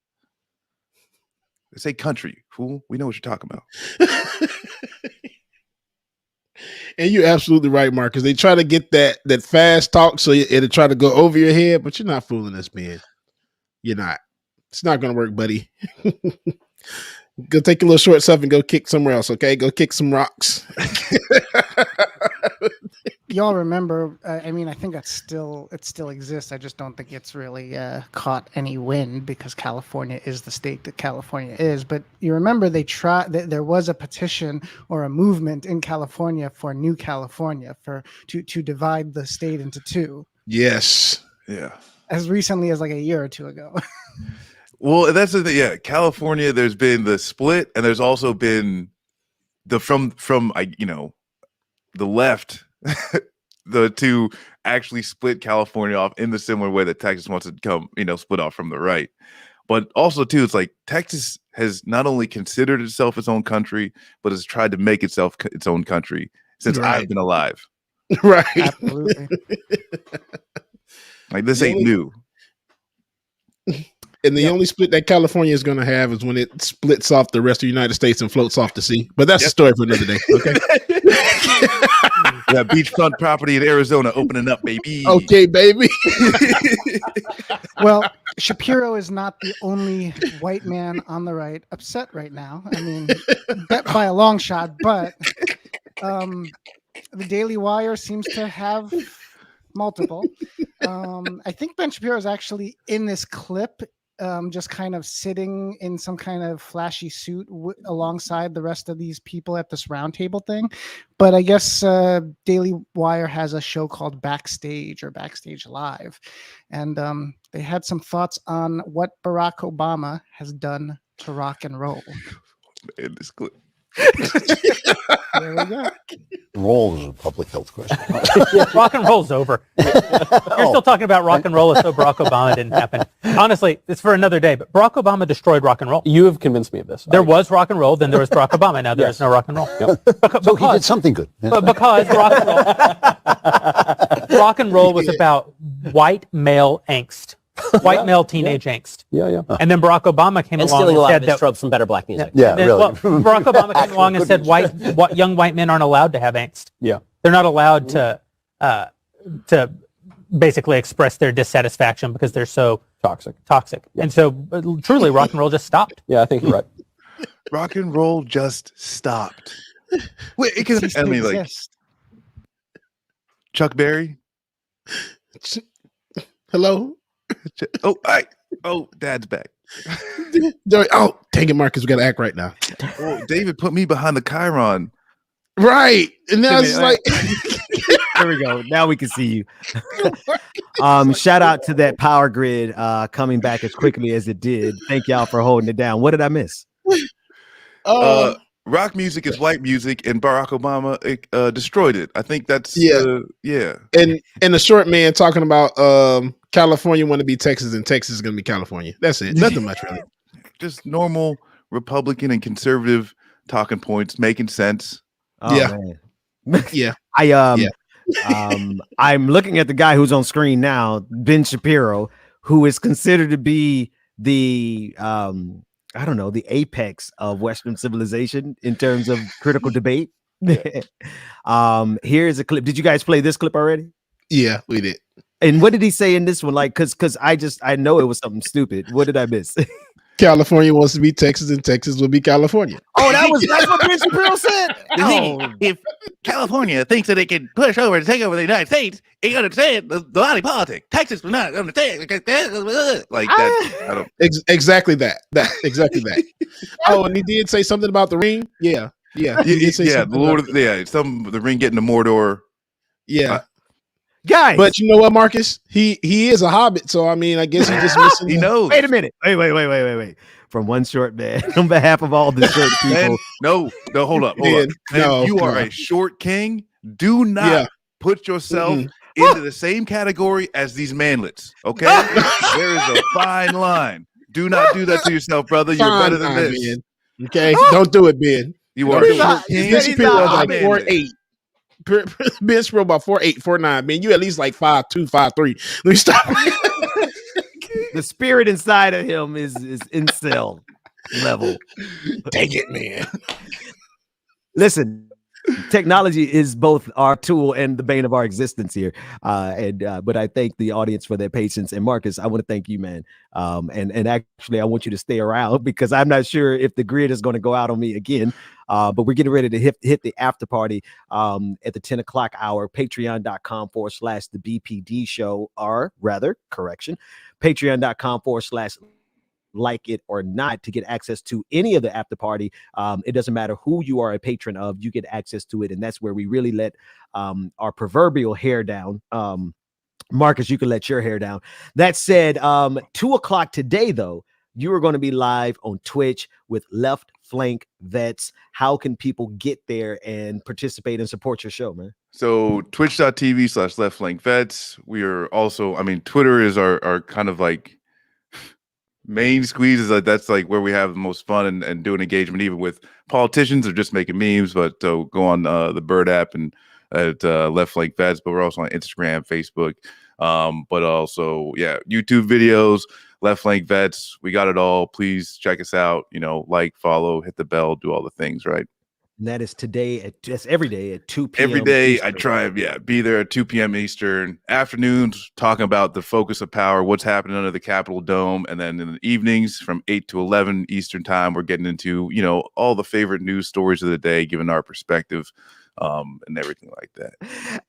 They say country, fool. We know what you're talking about. And you're absolutely right, Marcus. They try to get that fast talk so it'll try to go over your head, but you're not fooling us, man. You're not. It's not going to work, buddy. Go take a little short stuff and go kick somewhere else, okay? Go kick some rocks. Y'all remember? I mean, I think it still exists. I just don't think it's really caught any wind because California is the state that California is. But you remember there was a petition or a movement in California for New California to divide the state into two. Yes. Yeah. As recently as like a year or two ago. Well, that's the thing. Yeah, California. There's been the split, and there's also been the from the left. The two actually split California off in the similar way that Texas wants to come, split off from the right. But also too, it's like Texas has not only considered itself its own country, but has tried to make itself its own country since I've been alive. Right. Absolutely. Like this ain't new. And the only split that California is going to have is when it splits off the rest of the United States and floats off the sea. But that's a story for another day. Okay. That beachfront property in Arizona opening up, baby. Okay, baby. Well, Shapiro is not the only white man on the right upset right now. I mean, by a long shot, but the Daily Wire seems to have multiple. I think Ben Shapiro is actually in this clip, just kind of sitting in some kind of flashy suit alongside the rest of these people at this roundtable thing. But I guess Daily Wire has a show called Backstage or Backstage Live. And they had some thoughts on what Barack Obama has done to rock and roll. Man, this clip. There we go. Roll is a public health question. Rock and roll's over. You're still talking about rock and roll as though Barack Obama didn't happen. Honestly, it's for another day, but Barack Obama destroyed rock and roll. You have convinced me of this. There was rock and roll, then there was Barack Obama. Now there is no rock and roll. Yep. So he did something good. But because rock and roll was about white male angst. White male teenage angst. Yeah. And then Barack Obama came And along stealing a and lot said of his that tropes from better black music. Yeah, then, really. well, Barack Obama came along and said young white men aren't allowed to have angst. Yeah. They're not allowed to basically express their dissatisfaction because they're so toxic. Yeah. And so truly rock and roll just stopped. Yeah, I think you're right. Rock and roll just stopped. Wait, because I mean, like Chuck Berry. Hello. Dad's back. Oh, dang it, Marcus, we got to act right now. Well, David put me behind the Chiron. Right, and now it's like, there we go. Now we can see you. Shout out to that power grid coming back as quickly as it did. Thank y'all for holding it down. What did I miss? Rock music is white music, and Barack Obama destroyed it. I think that's And the short man talking about California want to be Texas, and Texas is going to be California. That's it. Nothing much really. Just normal Republican and conservative talking points, making sense. Oh, Yeah. man. Yeah. I'm looking at the guy who's on screen now, Ben Shapiro, who is considered to be the I don't know, the apex of Western civilization in terms of critical debate. Here's a clip. Did you guys play this clip already? Yeah, we did. And what did he say in this one? Like, because I know it was something stupid. What did I miss? California wants to be Texas, and Texas will be California. Oh, that's what Prince Imperial said. Oh. If California thinks that it can push over and take over the United States, it understand the body politic. Texas will not understand like that. I don't. Exactly that. Exactly that. Oh, and he did say something about the ring. Yeah. The Lord. The ring getting to Mordor. Yeah. Guys, but you know what, Marcus? He is a hobbit, so I mean, I guess he just missing. He knows. Wait a minute. Wait. From one short man, on behalf of all the short people. No, hold up. Man, you are a short king. Do not put yourself into the same category as these manlets. Okay, there is a fine line. Do not do that to yourself, brother. You're better than this. Ben. Okay, don't do it, Ben. You are a short king. This is like 4'8". Ben Spro about 4'8", 4'9". Man, you at least like 5'2", 5'3". Let me stop. The spirit inside of him is incel level. Take it, man. Listen, technology is both our tool and the bane of our existence here. But I thank the audience for their patience. And Marcus, I want to thank you, man. And actually, I want you to stay around because I'm not sure if the grid is going to go out on me again. But we're getting ready to hit the after party at the 10 o'clock hour. Patreon.com/the BPD show, or rather, correction, Patreon.com/like it or not to get access to any of the after party. It doesn't matter who you are a patron of, you get access to it. And that's where we really let our proverbial hair down. Marcus, you can let your hair down. That said, 2 o'clock today, though, you are going to be live on Twitch with Left Flank Vets. How can people get there and participate and support your show, man? So twitch.tv/Left Flank Vets. We are also, Twitter is our kind of like main squeeze. Is that's like where we have the most fun and doing engagement, even with politicians or just making memes. But go on the Bird app and at Left Flank Vets. But we're also on Instagram, Facebook, but also YouTube videos. Left Flank Vets, we got it all. Please check us out. Like, follow, hit the bell, do all the things, right? And that is today that's every day at 2 p.m. Every day Eastern. I try be there at 2 p.m. Eastern. Afternoons, talking about the focus of power, what's happening under the Capitol Dome. And then in the evenings from 8 to 11 Eastern time, we're getting into, all the favorite news stories of the day, giving our perspective. And everything like that.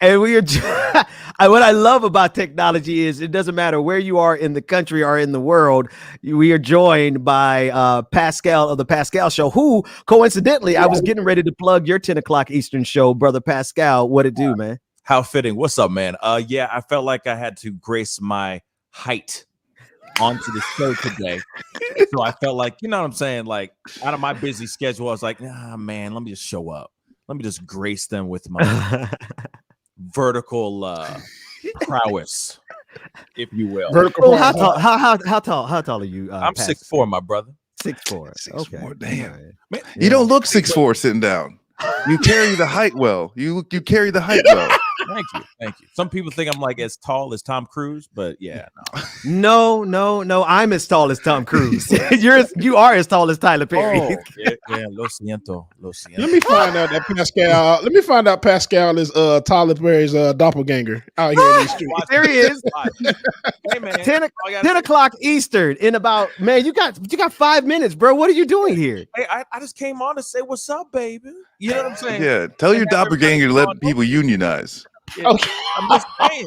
And we are what I love about technology is it doesn't matter where you are in the country or in the world. We are joined by Pascal of the Pascal Show, who coincidentally I was getting ready to plug your 10 o'clock Eastern show, brother Pascal. What it do, man? How fitting. What's up, man? I felt like I had to grace my height onto the show today. So I felt like, you know what I'm saying? Like out of my busy schedule, I was like, man, let me just show up. Let me just grace them with my vertical prowess, if you will. Vertical. How tall are you? I'm 6'4", my brother. 6'4". Okay. 6'4", damn. Man, you don't look 6'4" sitting down. You carry the height well. You carry the height well. Thank you. Some people think I'm like as tall as Tom Cruise, but no. I'm as tall as Tom Cruise. You are as tall as Tyler Perry. Oh, yeah, lo siento. Let me find out that Pascal. Let me find out Pascal is Tyler Perry's doppelganger out here in the street. There he is. Hey man, 10 o'clock Eastern. In about you got 5 minutes, bro. What are you doing here? Hey, I just came on to say what's up, baby. You know what I'm saying? Yeah, tell your doppelganger to let people unionize. Yeah, okay. I'm just saying.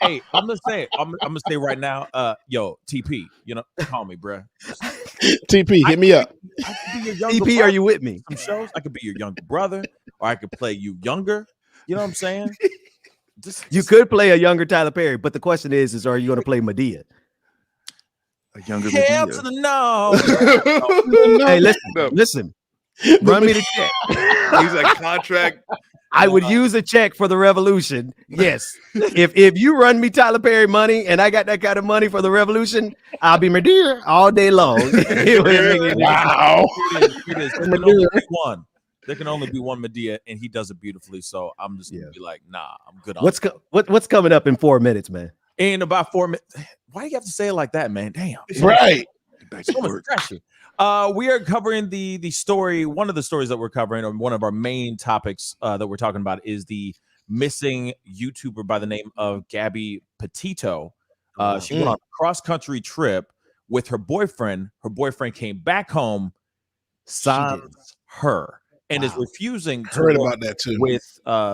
Hey, I'm just saying. I'm gonna say right now, yo, TP, call me, bro. TP, hit me up. I could be your younger TP, brother. are you with me? Some shows, I could be your younger brother, or I could play you younger. You know what I'm saying? You could play a younger Tyler Perry, but the question is are you going to play Madea? A younger Hell Madea. to the no. Hey, listen. Run me the check. Use a contract. I would use a check for the revolution. Yes. If you run me Tyler Perry money and I got that kind of money for the revolution, I'll be Madea all day long. Wow. There can only be one Madea, and he does it beautifully. So I'm just gonna be like, nah, I'm good on What's coming up in 4 minutes, man? In about 4 minutes. Why do you have to say it like that, man? Damn. Right. So much pressure. We are covering the story. One of the stories that we're covering, or one of our main topics that we're talking about, is the missing YouTuber by the name of Gabby Petito. She went on a cross-country trip with her boyfriend. Her boyfriend came back home, sans her, and is refusing to Heard work about that too.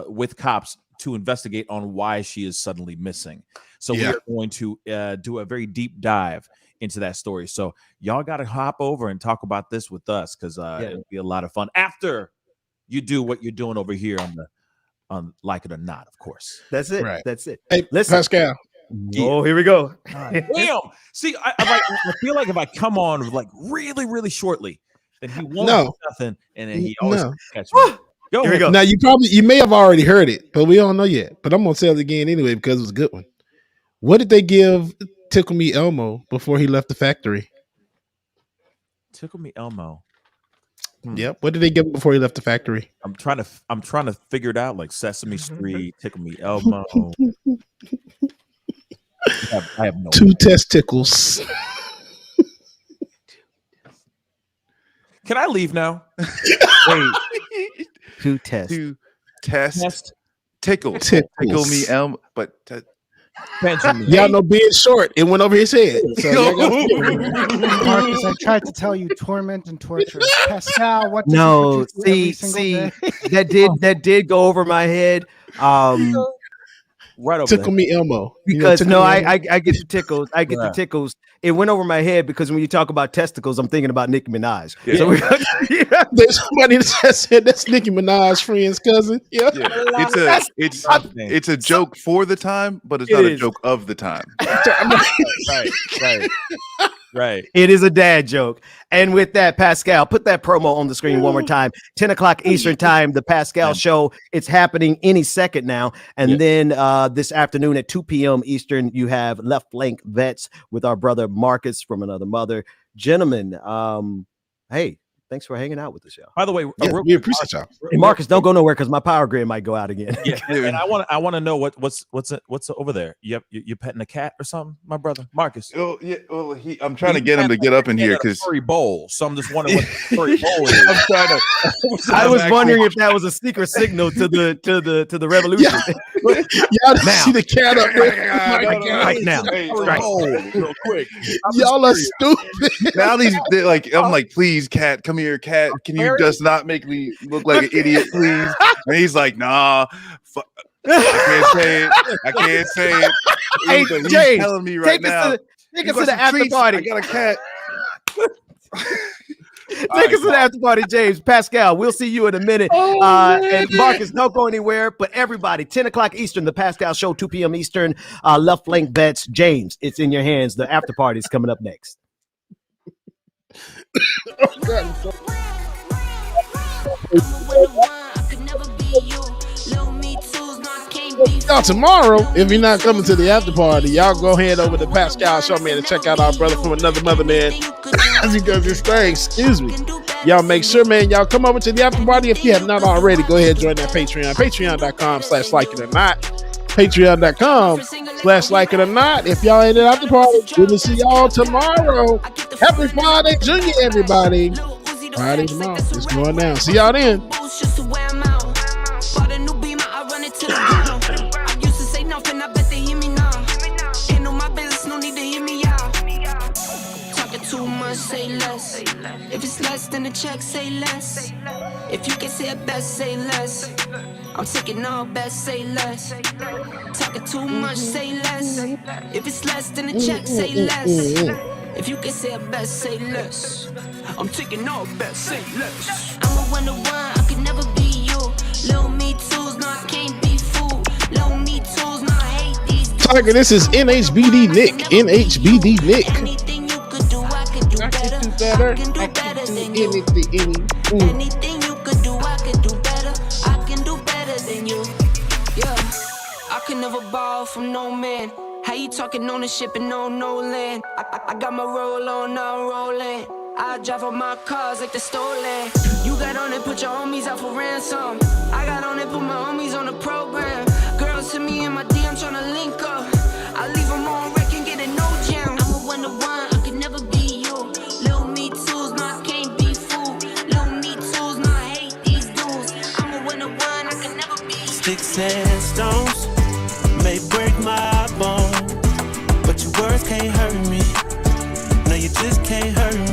with cops to investigate on why she is suddenly missing. So we are going to do a very deep dive into that story. So y'all got to hop over and talk about this with us, because it'll be a lot of fun after you do what you're doing over here on Like It or Not, of course. That's it. Right. That's it. Hey, Listen. Pascal. Oh, here we go. Damn. See, I feel like if I come on like really, really shortly, then he won't do nothing, and then he always catch me. Go Here we ahead. go. Now you may have already heard it, but we don't know yet. But I'm gonna tell it again anyway because it was a good one. What did they give Tickle Me Elmo before he left the factory? Tickle Me Elmo. Yep. What did they give him before he left the factory? I'm trying to figure it out, like Sesame Street, Tickle Me Elmo. I have no 2 idea. testicles. Can I leave now? Wait, 2 tests. 2 test. Tickle me Elmo, but Benjamin. Y'all know being short, it went over his head. So Marcus, I tried to tell you, torment and torture. Pascal, what? No, does he put you through every single day? that did go over my head. Right over Tickle Me Elmo. Because Tickle Me Elmo? I get the tickles. I get the tickles. It went over my head because when you talk about testicles, I'm thinking about Nicki Minaj. Yeah. So There's somebody that said that's Nicki Minaj's friend's cousin. Yeah. It's a joke for the time, but it's not a joke of the time. Right. It is a dad joke. And with that, Pascal, put that promo on the screen one more time. 10 o'clock Eastern time, the Pascal show. It's happening any second now. And then this afternoon at 2 p.m. Eastern, you have Left Flank Vets with our brother Marcus from Another Mother. Gentlemen, hey, thanks for hanging out with us, y'all. By the way, we appreciate y'all. Hey, Marcus, don't go nowhere because my power grid might go out again. Yeah, and I want to know what's over there. You petting a cat or something, my brother Marcus? Oh yeah, well I'm trying to get him to get up in here because furry bowl. So I'm just wondering what the furry bowl is. I'm trying to. I was wondering if that was a secret signal to the revolution. Y'all see the cat up there right now. Real quick. Y'all are stupid. Now I'm like, please, cat, come here, cat. Can you just not make me look like an idiot, please? And he's like, nah. I can't say it. Hey, He's James, telling me right now. Take us to the after party. I got a cat. Take us to the after party, James. Pascal, we'll see you in a minute. And Marcus, don't go anywhere. But everybody, 10 o'clock Eastern, the Pascal show, 2 p.m. Eastern. Left Flank Bets. James, it's in your hands. The after party is coming up next. Y'all, tomorrow, if you're not coming to the after party, y'all go head over to Pascal Show, man, and check out our brother from Another Mother, man, as he does this thing. Excuse me. Y'all make sure, man, y'all come over to the after party. If you have not already, go ahead and join that Patreon. Patreon.com/likeItOrNot. Patreon.com/likeItOrNot. If y'all ain't at the party, good to see y'all tomorrow. Happy Friday, Junior, everybody. Friday tomorrow. It's going down. See y'all then. Say less. If it's less than the check, say less. If you can say it best, say less. I'm taking all best, say less. Talking too much, say less. If it's less than the check, say less. If you can say it best, say less. I'm taking all best, say less. I'm a 1-to-1, I could never be you. Little me tools, no, I can't be fooled. Little me tools, no, I hate these. Tiger, this is NHBD Nick. NHBD Nick. I can do better. I can do better than you. Anything you could do, I can do better. I can do better than you. Yeah, I could never borrow from no man. How you talking ownership and no land? I got my roll on, now rolling. I drive on my cars like they're stolen. You got on it, put your homies out for ransom. I got on it, put my homies on the program. Girls to me in my DM tryna link up. I leave them on wreck and get a no jam. I'm a 1-to-1, I could never be you. Sticks and stones may break my